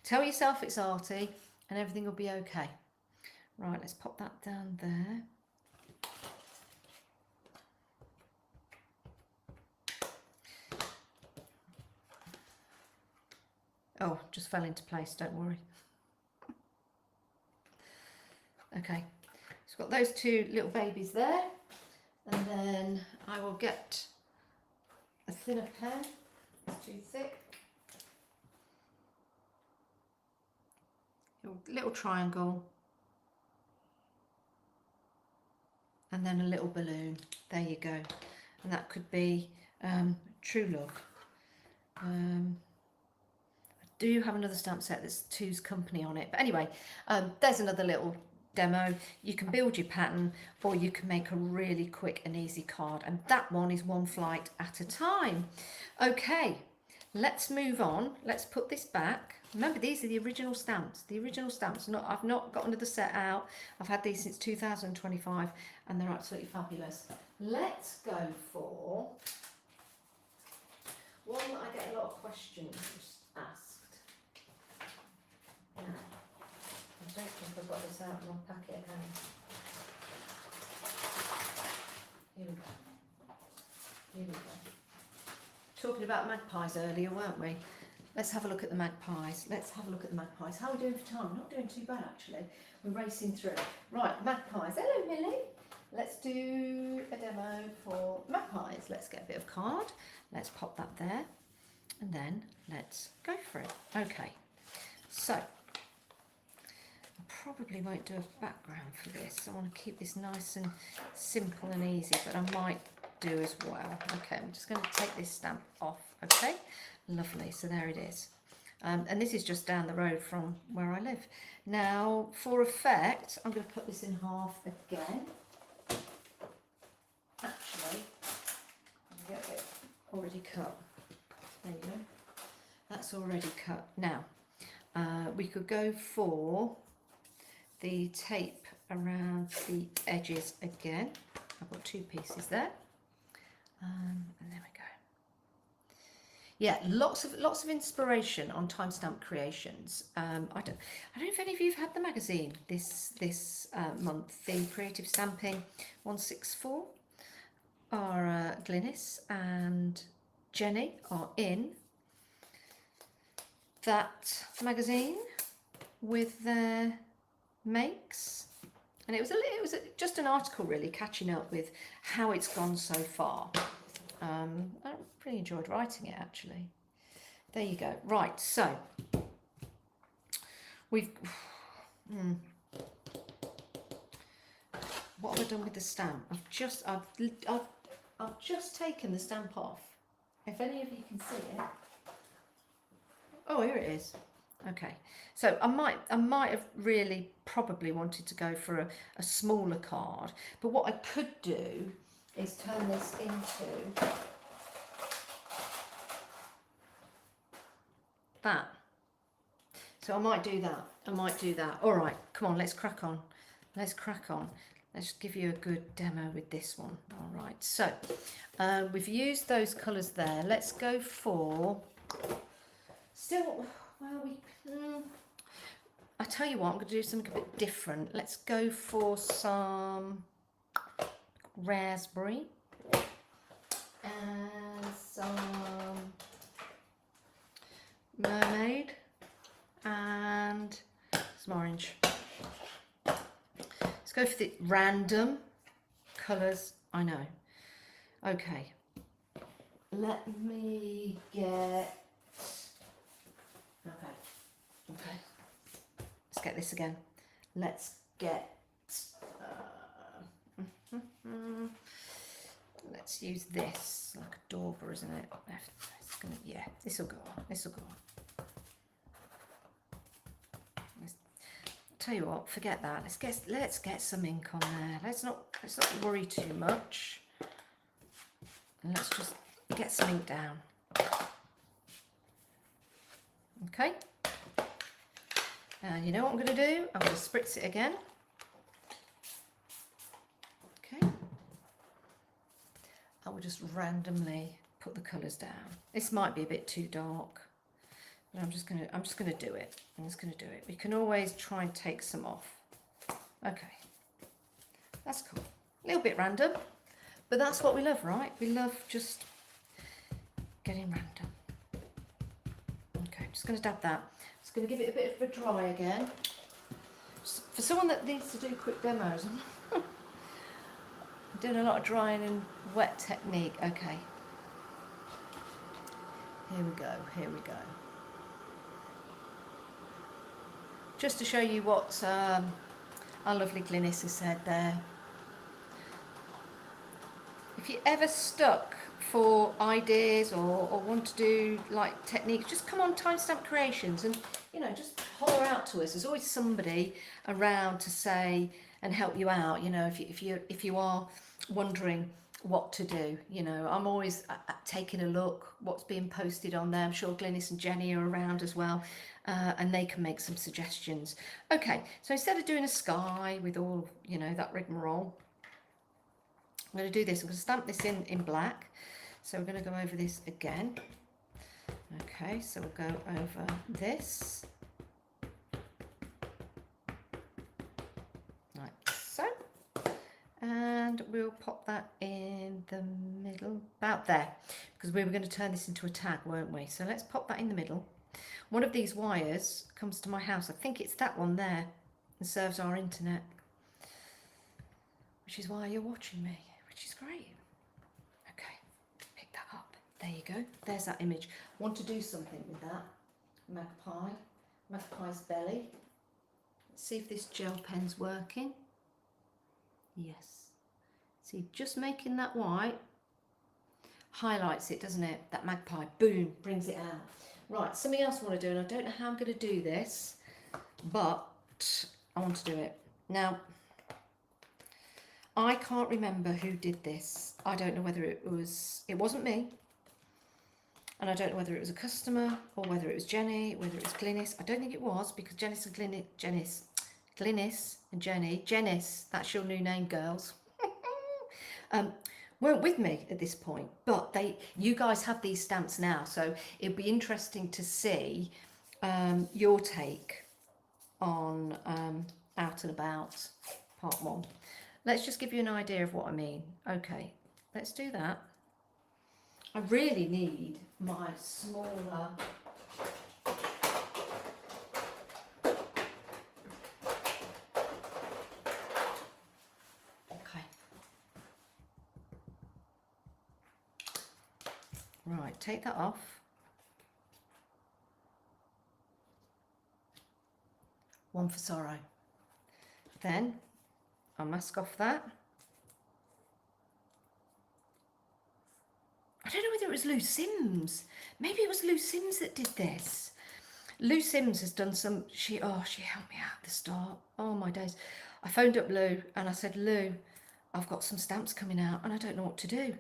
[SPEAKER 1] Tell yourself it's arty and everything will be okay. Right, let's pop that down there. Oh, just fell into place, don't worry. Okay, so got those two little babies there, and then I will get a thinner pen. It's too thick. A little triangle, and then a little balloon. There you go. And that could be True Love. I do have another stamp set that's Two's Company on it. But anyway, there's another little demo. You can build your pattern, or you can make a really quick and easy card. And that one is one flight at a time. Okay, let's move on. Let's put this back. Remember, these are the original stamps. The original stamps. I've not got another set out. I've had these since 2025, and they're absolutely fabulous. Let's go for one that I get a lot of questions asked. Now, I don't think I've got this out in my packet again. Here we go. Here we go. Talking about magpies earlier, weren't we? Let's have a look at the magpies. Let's have a look at the magpies. How are we doing for time? Not doing too bad, actually. We're racing through. Right, magpies. Hello, Millie. Let's do a demo for magpies. Let's get a bit of card. Let's pop that there. And then let's go for it. Okay. So, I probably won't do a background for this. I want to keep this nice and simple and easy, but I might do as well. Okay, I'm just going to take this stamp off. Okay. Lovely, so there it is. And this is just down the road from where I live. Now, for effect, I'm going to put this in half again. Actually, I'll get it already cut. There you go. That's already cut. Now, we could go for the tape around the edges again. I've got two pieces there. And there we go. Yeah, lots of inspiration on Timestamp Creations. I don't know if any of you have had the magazine this month. The Creative Stamping 164 are Glynis and Jenny are in that magazine with their makes, and it was just an article really catching up with how it's gone so far. I really enjoyed writing it, actually. There you go. Right, so we've what have I done with the stamp? I've just taken the stamp off. If any of you can see it. Oh, here it is. Okay, so I might have really probably wanted to go for a smaller card, but what I could do is turn this into that. So I might do that. All right, come on, let's crack on. Let's give you a good demo with this one. All right, so we've used those colours there. Let's go for I tell you what, I'm going to do something a bit different. Let's go for some raspberry and some mermaid and some orange. Let's go for the random colours, I know. Okay, let me get, okay, let's get this again. Let's get, let's use this, like a dauber, isn't it? It's gonna, yeah, this will go on, Tell you what, forget that. Let's get some ink on there. Let's not worry too much. And let's just get some ink down. Okay. And you know what I'm going to do? I'm going to spritz it again. Okay. I will just randomly put the colours down. This might be a bit too dark. I'm just gonna do it. We can always try and take some off. Okay, that's cool. A little bit random, but that's what we love, right? We love just getting random. Okay, I'm just going to dab that. Just going to give it a bit of a dry again. For someone that needs to do quick demos, I'm doing a lot of drying and wet technique. Okay. Here we go, here we go. Just to show you what our lovely Glynis has said there. If you're ever stuck for ideas or want to do like techniques, just come on Timestamp Creations and, you know, just holler out to us. There's always somebody around to say and help you out, you know, if you are wondering what to do. You know, I'm always taking a look what's being posted on there. I'm sure Glynis and Jenny are around as well, and they can make some suggestions. Okay, so instead of doing a sky with all, you know, that rigmarole, I'm going to do this. I'm going to stamp this in black. So we're going to go over this again. Okay, so we'll go over this like so, and we'll pop that in the middle, about there, because we were going to turn this into a tag, weren't we? So let's pop that in the middle. One of these wires comes to my house. I think it's that one there, and serves our internet, which is why you're watching me, which is great. Okay, pick that up. There you go. There's that image. Want to do something with that magpie's belly. Let's see if this gel pen's working. Yes. See, just making that white highlights it, doesn't it? That magpie, boom, brings it out. Right, something else I want to do, and I don't know how I'm going to do this, but I want to do it. Now, I can't remember who did this. I don't know whether it wasn't me, and I don't know whether it was a customer or whether it was Jenny, whether it was Glynis. I don't think it was, because Glynis and Jenny, that's your new name, girls, weren't with me at this point, but you guys have these stamps now, so it'd be interesting to see your take on Out and About Part 1. Let's just give you an idea of what I mean. Okay, let's do that. I really need my smaller right, take that off. One for sorrow. Then I'll mask off that. I don't know whether it was Lou Sims. Maybe it was Lou Sims that did this. Lou Sims has done some, she helped me out at the start. Oh my days. I phoned up Lou and I said, Lou, I've got some stamps coming out and I don't know what to do.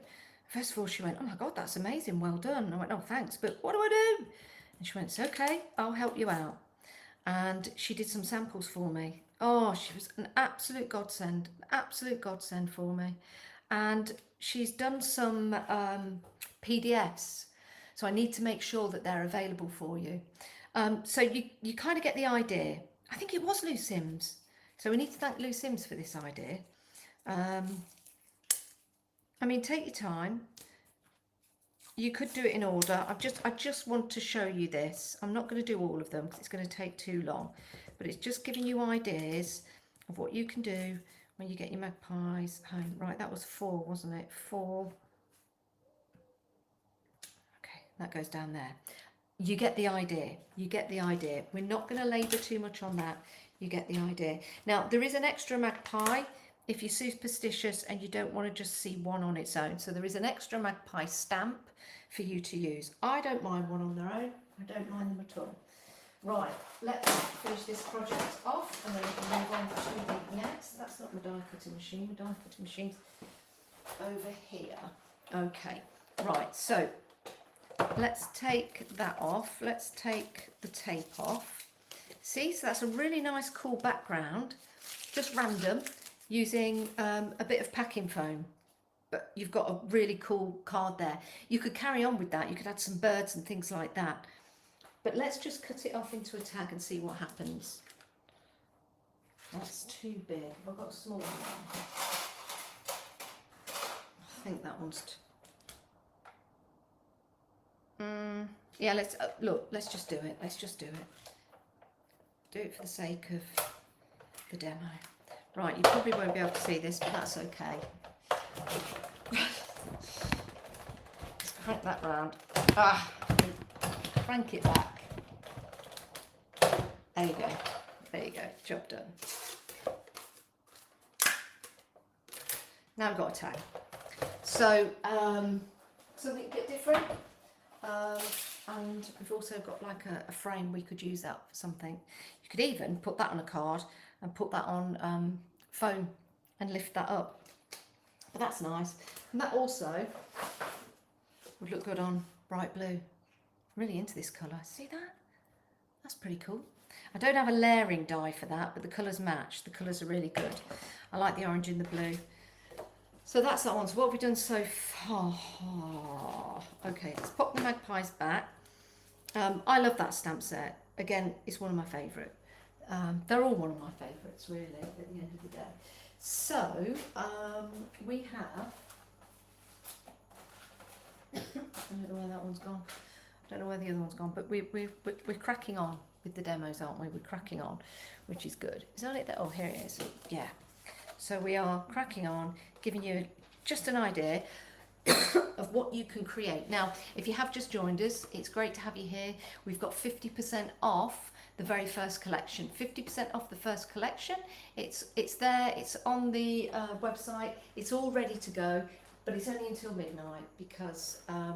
[SPEAKER 1] First of all, she went, oh my God, that's amazing, well done. And I went, oh, thanks, but what do I do? And she went, it's okay, I'll help you out. And she did some samples for me. Oh, she was an absolute godsend for me. And she's done some PDFs, so I need to make sure that they're available for you. So you kind of get the idea. I think it was Lou Sims. So we need to thank Lou Sims for this idea. I mean, take your time. You could do it in order. I just want to show you this. I'm not going to do all of them because it's going to take too long. But it's just giving you ideas of what you can do when you get your magpies home. Right, that was 4, wasn't it? 4. Okay, that goes down there. You get the idea. You get the idea. We're not going to labour too much on that. You get the idea. Now, there is an extra magpie if you're superstitious and you don't want to just see one on its own. So there is an extra magpie stamp for you to use. I don't mind one on their own. I don't mind them at all. Right, let's finish this project off and then we can move on to the next. That's not my die cutting machine. My die cutting machine's over here. Okay, right, so let's take that off. Let's take the tape off. See, so that's a really nice cool background, just random, using a bit of packing foam. But you've got a really cool card there. You could carry on with that. You could add some birds and things like that. But let's just cut it off into a tag and see what happens. That's too big. I've got a small one. I think that one's. Yeah, let's look. Let's just do it. Let's just do it. Do it for the sake of the demo. Right, you probably won't be able to see this, but that's okay. Let's crank that round. Crank it back. There you go. There you go. Job done. Now I've got a tag. So something a bit different. And we've also got like a frame. We could use that for something. You could even put that on a card and put that on foam and lift that up. But that's nice. And that also would look good on bright blue. I'm really into this colour. See that? That's pretty cool. I don't have a layering die for that, but the colours match. The colours are really good. I like the orange and the blue. So that's that one. So what have we done so far? Okay, let's pop the magpies back. I love that stamp set. Again, it's one of my favourite. They're all one of my favourites, really, at the end of the day. So we have. I don't know where that one's gone. I don't know where the other one's gone. But we're cracking on with the demos, aren't we? We're cracking on, which is good. Is that it? Oh, here it is. Yeah. So we are cracking on, giving you just an idea of what you can create. Now, if you have just joined us, it's great to have you here. We've got 50% off the very first collection. 50% off the first collection. It's there. It's on the website. It's all ready to go, but it's only until midnight because I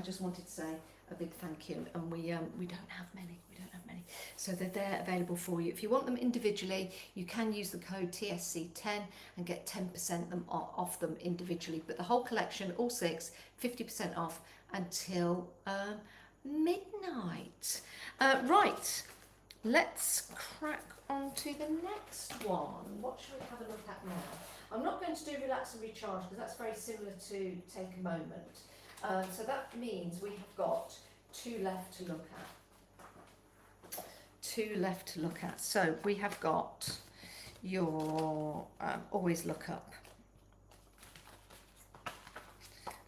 [SPEAKER 1] just wanted to say a big thank you. And we don't have many. We don't have many. So they're there available for you. If you want them individually, you can use the code TSC10 and get 10% them off them individually. But the whole collection, all 6, 50% off until midnight. Right, let's crack on to the next one. What should we have a look at now? I'm not going to do relax and recharge because that's very similar to take a moment. So that means we have got 2 left to look at. 2 left to look at. So we have got your always look up.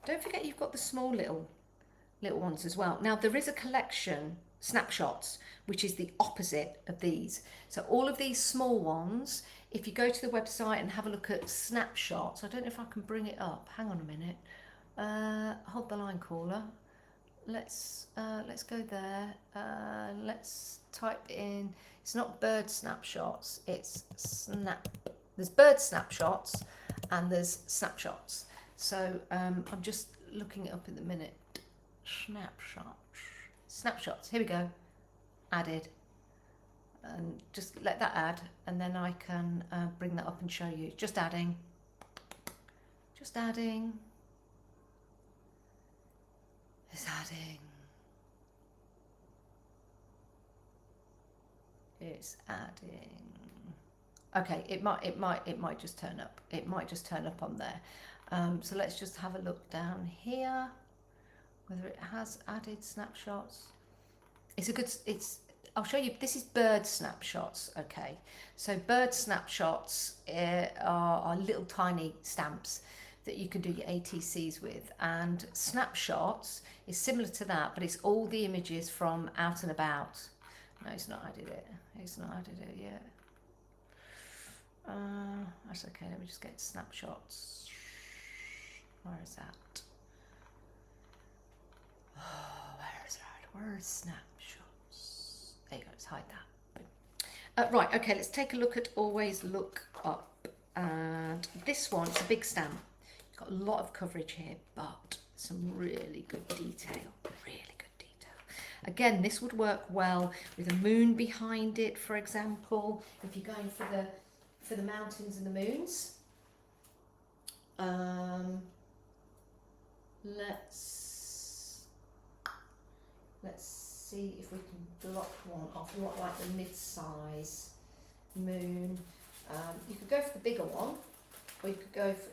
[SPEAKER 1] Don't forget you've got the small little ones as well. Now there is a collection, snapshots, which is the opposite of these. So all of these small ones, if you go to the website and have a look at snapshots, I don't know if I can bring it up. Hang on a minute. Hold the line, caller. Let's go there. Let's type in. It's not bird snapshots. It's snap. There's bird snapshots, and there's snapshots. So I'm just looking it up in the minute. Snapshots. Here we go. Added. And just let that add, and then I can bring that up and show you. Just adding. Just adding. It's adding. It's adding. Okay, it might just turn up. It might just turn up on there. So let's just have a look down here, whether it has added snapshots. I'll show you. This is bird snapshots. Okay, so bird snapshots are little tiny stamps that you can do your ATCs with, and snapshots is similar to that, but it's all the images from out and about. No, he's not added it. He's not added it yet. That's okay. Let me just get snapshots. Where is that? Oh, where is that? Where is snapshots? There you go. Let's hide that. Right. Okay. Let's take a look at always look up. And this one, it's a big stamp. It's got a lot of coverage here, but some really good detail. Really good detail. Again, this would work well with a moon behind it, for example. If you're going for the mountains and the moons. Let's see if we can block one off. You want like the mid-size moon. You could go for the bigger one, or you could go for,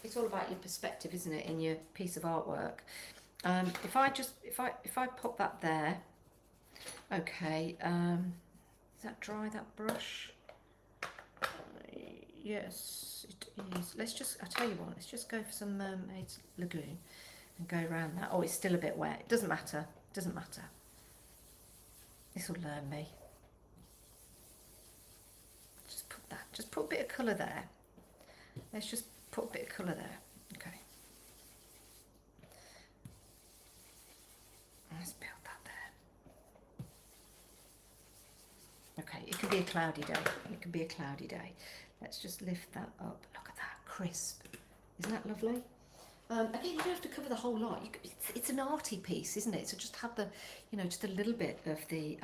[SPEAKER 1] it's all about your perspective, isn't it, in your piece of artwork. If I pop that there, okay. Is that dry, that brush? Yes, it is. Let's just, I'll tell you what, let's just go for some Mermaid's Lagoon and go around that. Oh, it's still a bit wet. It doesn't matter. It doesn't matter. This will learn me. Just put that. Just put a bit of colour there. Let's just put a bit of colour there. Okay. Let's build that there. Okay, it can be a cloudy day. It can be a cloudy day. Let's just lift that up. Look at that, crisp. Isn't that lovely? Again, you don't have to cover the whole lot. It's an arty piece, isn't it? So just have the, you know, just a little bit of the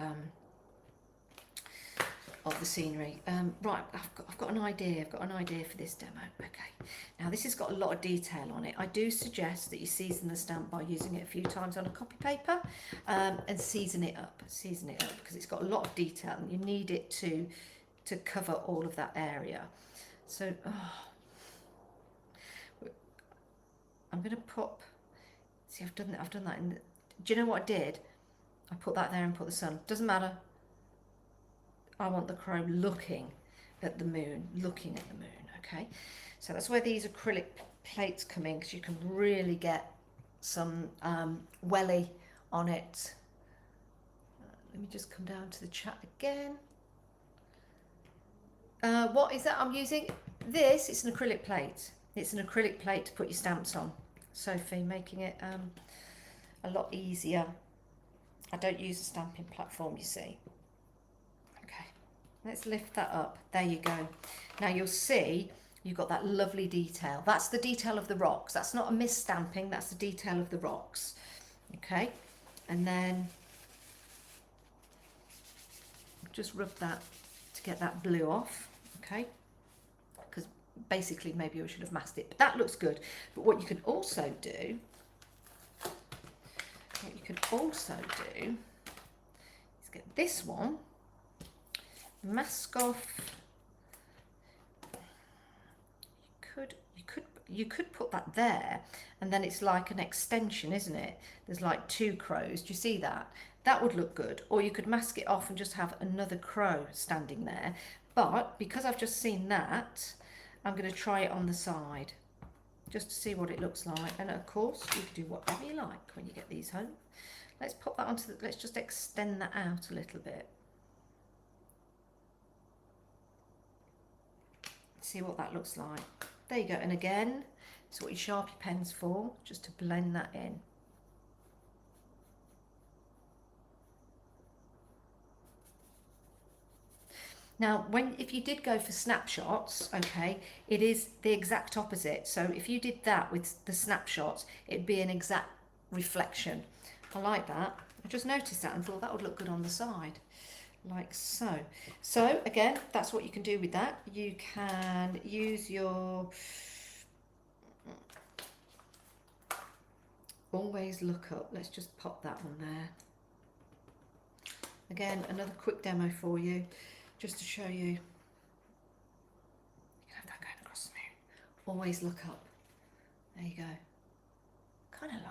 [SPEAKER 1] scenery. Right, I've got an idea. I've got an idea for this demo. Okay, now this has got a lot of detail on it. I do suggest that you season the stamp by using it a few times on a copy paper, and season it up because it's got a lot of detail and you need it to cover all of that area. So I'm going to pop. See, I've done that. In the, do you know what I did? I put that there and put the sun. Doesn't matter. I want the crow looking at the moon, okay? So that's where these acrylic plates come in, because you can really get some welly on it. Let me just come down to the chat again. What is that I'm using? This, it's an acrylic plate. It's an acrylic plate to put your stamps on. Sophie, making it a lot easier. I don't use a stamping platform, you see. Let's lift that up. There you go. Now you'll see you've got that lovely detail. That's the detail of the rocks. That's not a mis-stamping, that's the detail of the rocks. Okay, and then just rub that to get that blue off. Okay, because basically maybe I should have masked it, but that looks good. But what you can also do, is get this one, mask off. You could put that there, and then it's like an extension, isn't it? There's like two crows. Do you see that? That would look good. Or you could mask it off and just have another crow standing there. But because I've just seen that, I'm going to try it on the side just to see what it looks like. And of course, you can do whatever you like when you get these home. Let's pop that onto the, let's just extend that out a little bit. See what that looks like. There you go. And again, it's what your Sharpie pen's for, just to blend that in. Now, if you did go for snapshots, okay, it is the exact opposite. So if you did that with the snapshots, it'd be an exact reflection. I like that. I just noticed that and thought that would look good on the side. Like so. So again, that's what you can do with that. You can use your always look up. Let's just pop that on there. Again, another quick demo for you, just to show you. You can have that going across the moon. Always look up. There you go.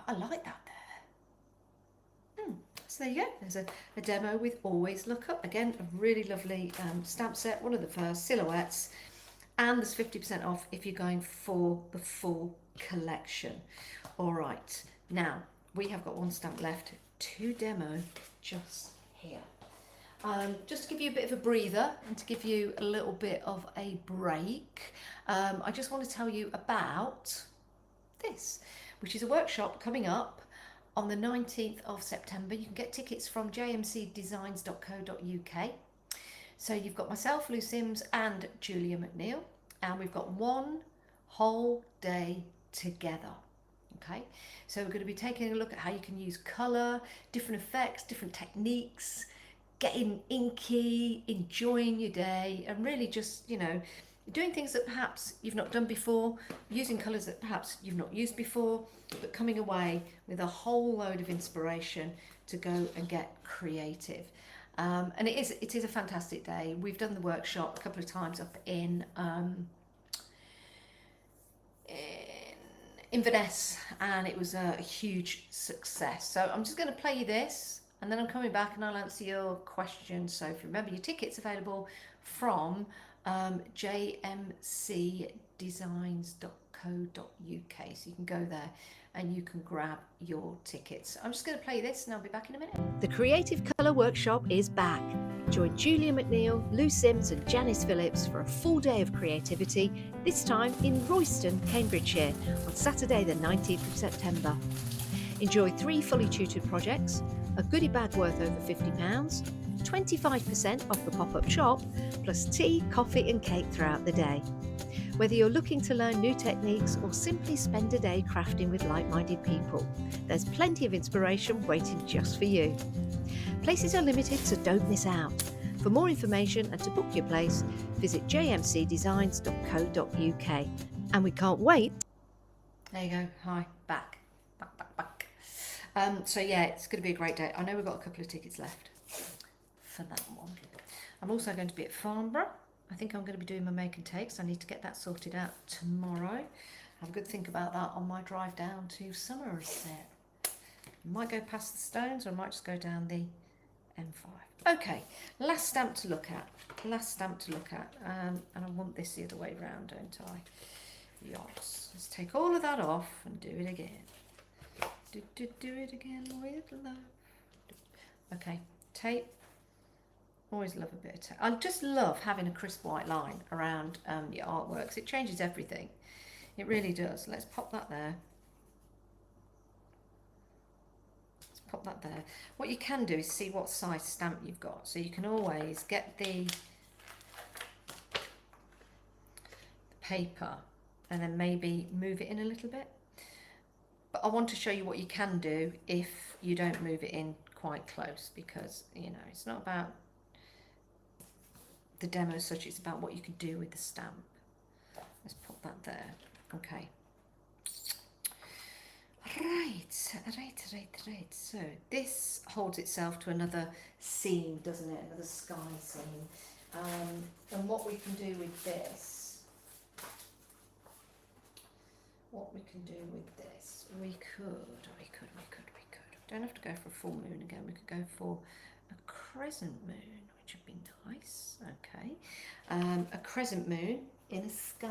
[SPEAKER 1] I like that there. So there you go, there's a demo with Always Look Up. Again, a really lovely stamp set, one of the first silhouettes, and there's 50% off if you're going for the full collection. All right, now we have got one stamp left to demo just here. Just to give you a bit of a breather and to give you a little bit of a break, I just want to tell you about this, which is a workshop coming up on the 19th of September. You can get tickets from jmcdesigns.co.uk. So you've got myself, Lou Sims, and Julia McNeil, and we've got one whole day together. Okay, so we're going to be taking a look at how you can use colour, different effects, different techniques, getting inky, enjoying your day, and really just, you know, doing things that perhaps you've not done before, using colours that perhaps you've not used before, but coming away with a whole load of inspiration to go and get creative. And it is a fantastic day. We've done the workshop a couple of times up in Inverness, and it was a huge success. So I'm just going to play you this, and then I'm coming back and I'll answer your questions. So if you remember, your tickets available from jmcdesigns.co.uk. So you can go there and you can grab your tickets. I'm just going to play this and I'll be back in a minute.
[SPEAKER 2] The Creative Colour Workshop is back. Join Julia McNeil, Lou Sims and Janice Phillips for a full day of creativity, this time in Royston, Cambridgeshire, on Saturday the 19th of September. Enjoy 3 fully tutored projects, a goodie bag worth over £50, 25% off the pop-up shop, plus tea, coffee and cake throughout the day. Whether you're looking to learn new techniques or simply spend a day crafting with like-minded people, there's plenty of inspiration waiting just for you. Places are limited, so don't miss out. For more information and to book your place, visit jmcdesigns.co.uk. And we can't wait.
[SPEAKER 1] There you go. Hi, back. So yeah, it's going to be a great day. I know we've got a couple of tickets left for that one. I'm also going to be at Farnborough. I think I'm going to be doing my make and takes. I need to get that sorted out tomorrow. Have a good think about that on my drive down to Somerset. I might go past the Stones or I might just go down the M5. Okay, last stamp to look at. And I want this the other way round, don't I? Yes. Let's take all of that off and do it again. Do it again with love. Okay, tape. Always love a bit of tape. I just love having a crisp white line around your artworks. It changes everything. It really does. Let's pop that there. Pop that there. What you can do is see what size stamp you've got. So you can always get the paper and then maybe move it in a little bit. But I want to show you what you can do if you don't move it in quite close, because, you know, it's not about the demo as such, it's about what you can do with the stamp. Let's pop that there. Okay. Right. So this holds itself to another scene, doesn't it? Another sky scene. And what we can do with this, we could. Don't have to go for a full moon again. We could go for a crescent moon, which would be nice. Okay. A crescent moon in a sky.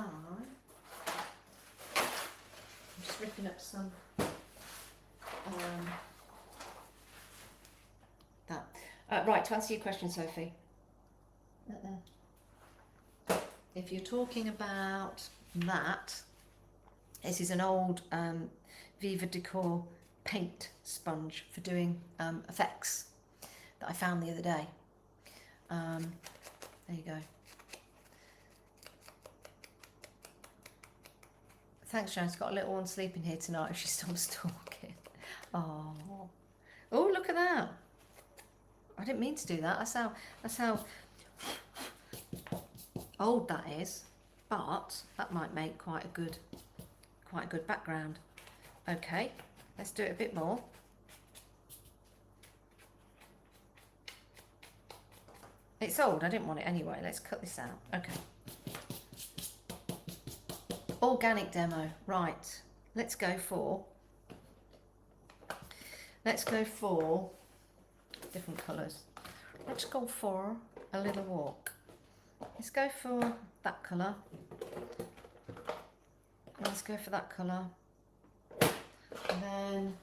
[SPEAKER 1] I'm just ripping up some right, to answer your question, Sophie, if you're talking about that, this is an old Viva Decor paint sponge for doing effects that I found the other day. There you go. Thanks, Janice. Got a little one sleeping here tonight if she stops talking. Oh, look at that. I didn't mean to do that. That's how old that is. But that might make quite a good background. Okay, let's do it a bit more. It's old. I didn't want it anyway. Let's cut this out. Okay. Organic demo. Right. Let's go for different colours. Let's go for a little walk. Let's go for that colour. Let's go for that colour. And then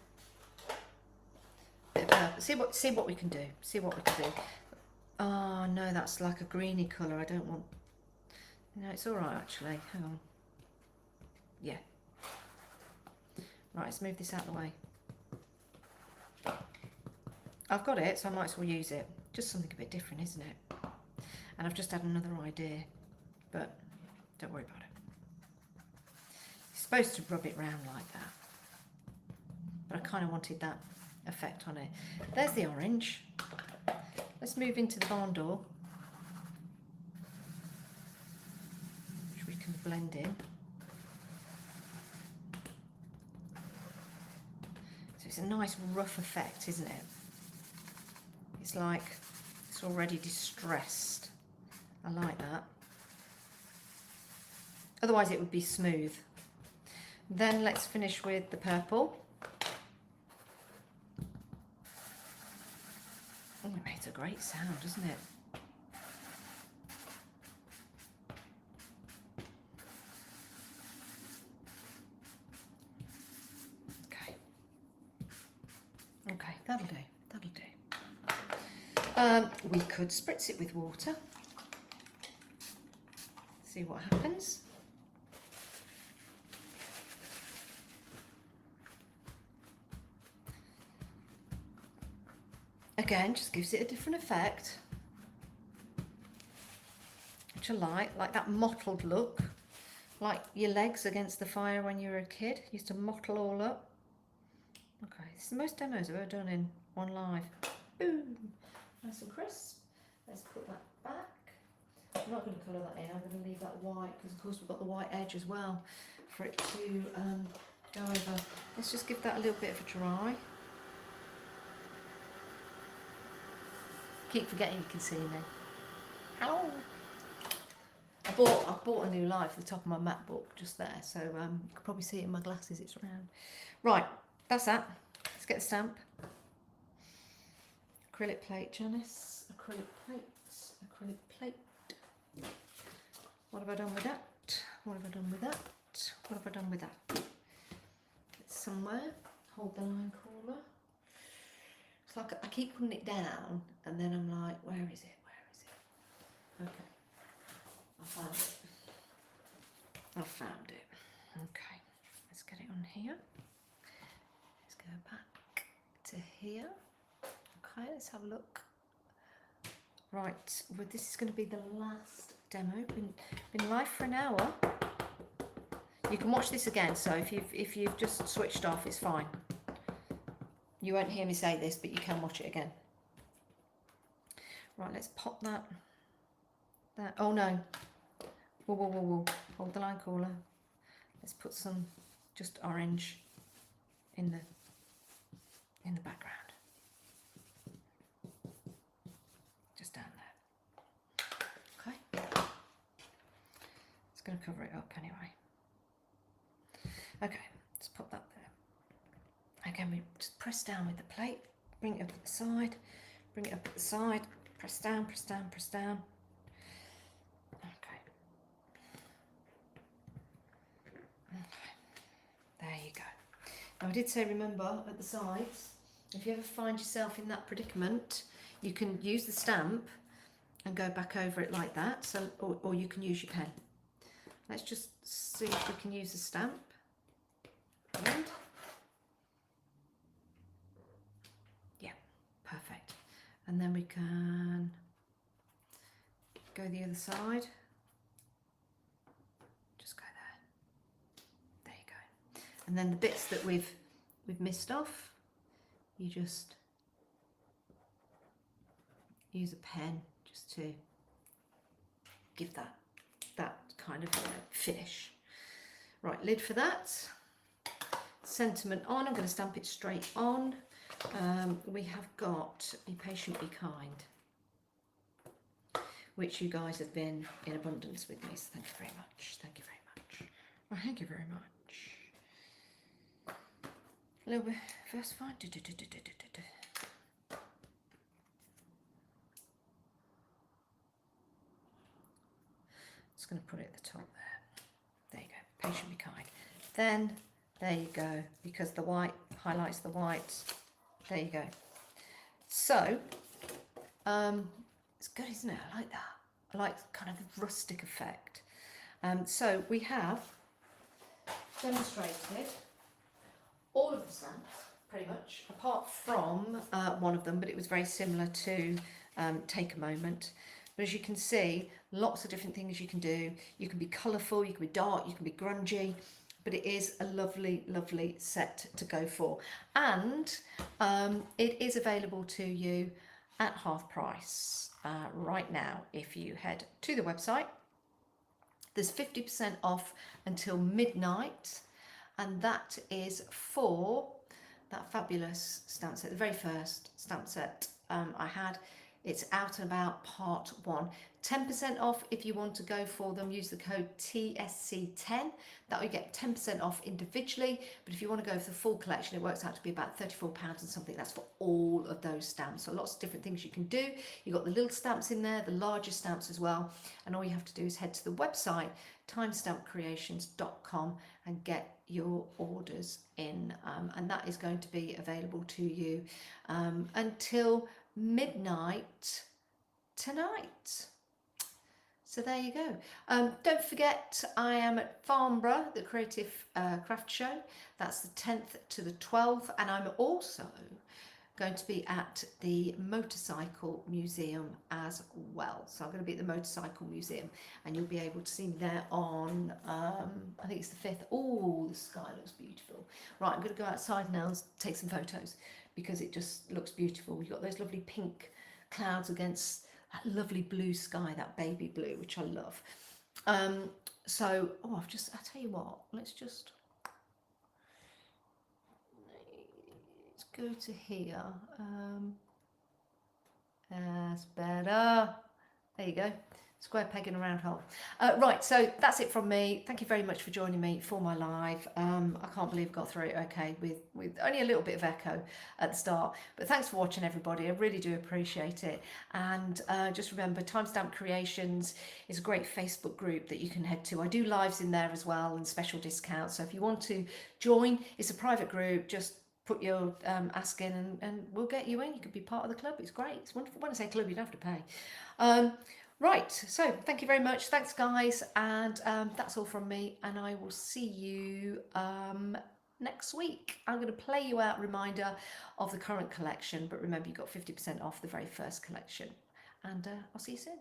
[SPEAKER 1] a bit of purple. See what we can do. Oh no, that's like a greeny colour. I don't want. No, it's all right actually. Hang on. Yeah. Right, let's move this out of the way. I've got it, so I might as well use it. Just something a bit different, isn't it? And I've just had another idea, but don't worry about it. You're supposed to rub it round like that, but I kind of wanted that effect on it. There's the orange. Let's move into the barn door, which we can blend in. So it's a nice rough effect, isn't it? It's like it's already distressed. I like that. Otherwise it would be smooth. Then let's finish with the purple. Oh, it makes a great sound, doesn't it? That'll do. That'll do. We could spritz it with water. See what happens. Again, just gives it a different effect. Which I like that mottled look. Like your legs against the fire when you were a kid. Used to mottle all up. Okay, this is the most demos I've ever done in one live. Boom! Nice and crisp. Let's put that back. I'm not going to colour that in, I'm going to leave that white because of course we've got the white edge as well for it to go over. Let's just give that a little bit of a dry. Keep forgetting you can see me. Ow! I bought a new light for the top of my MacBook just there, so you can probably see it in my glasses, it's round. Right, that's that. Let's get the stamp. Acrylic plate, Janice. Acrylic plate. Acrylic plate. What have I done with that? What have I done with that? What have I done with that? It's somewhere. Hold the line caller. It's like I keep putting it down and then I'm like, where is it? Where is it? Okay. I found it. I found it. Okay. Let's get it on here. Let's go back to here. Okay, let's have a look. Right, well, this is going to be the last demo. Been live for an hour. You can watch this again, so if you've just switched off, it's fine. You won't hear me say this, but you can watch it again. Right, let's pop that. Oh no. Whoa, whoa, whoa, whoa. Hold the line caller. Let's put some just orange in the background. Just down there. Okay. It's going to cover it up anyway. Okay, let's put that there. Again, we just press down with the plate, bring it up at the side, bring it up at the side, press down, press down, press down. Okay. Okay. There you go. Now I did say, remember, at the sides, if you ever find yourself in that predicament, you can use the stamp and go back over it like that, so or you can use your pen. Let's just see if we can use the stamp. And yeah, perfect. And then we can go the other side. Just go there. There you go. And then the bits that we've missed off, you just use a pen just to give that kind of finish. Right, lid for that. Sentiment on. I'm going to stamp it straight on. We have got Be Patient, Be Kind, which you guys have been in abundance with me, so thank you very much. Thank you very much. Well, thank you very much. A little bit first fine. Just going to put it at the top there. There you go. Patient, be kind. Then there you go, because the white highlights the white. There you go. So it's good, isn't it? I like that. I like kind of the rustic effect. So we have demonstrated all of the stamps, pretty much, apart from one of them, but it was very similar to Take a Moment. But as you can see, lots of different things you can do. You can be colourful, you can be dark, you can be grungy, but it is a lovely, lovely set to go for. And it is available to you at half price right now if you head to the website. There's 50% off until midnight, and that is for that fabulous stamp set, the very first stamp set I had. It's Out and About Part 1. 10% off if you want to go for them. Use the code TSC10. That will get 10% off individually. But if you want to go for the full collection, it works out to be about £34 and something. That's for all of those stamps. So lots of different things you can do. You've got the little stamps in there, the larger stamps as well. And all you have to do is head to the website, timestampcreations.com, and get your orders in, and that is going to be available to you until midnight tonight. So there you go. Don't forget, I am at Farnborough, the Creative Craft Show. That's the 10th to the 12th, and I'm also going to be at the Motorcycle Museum as well. So I'm going to be at the Motorcycle Museum, and you'll be able to see me there on, I think it's the 5th. Oh, the sky looks beautiful. Right, I'm going to go outside now and take some photos because it just looks beautiful. We've got those lovely pink clouds against that lovely blue sky, that baby blue, which I love. So, I'll tell you what, let's go to here. That's better. There you go. Square peg in a round hole. Right, so that's it from me. Thank you very much for joining me for my live. I can't believe I got through it okay with only a little bit of echo at the start. But thanks for watching, everybody. I really do appreciate it. And just remember, Timestamp Creations is a great Facebook group that you can head to. I do lives in there as well and special discounts. So if you want to join, it's a private group. Just put your ask in and we'll get you in. You could be part of the club. It's great. It's wonderful. When I say club, you don't have to pay. Right, so thank you very much. Thanks, guys. And that's all from me. And I will see you next week. I'm going to play you out a reminder of the current collection. But remember, you got 50% off the very first collection. And I'll see you soon.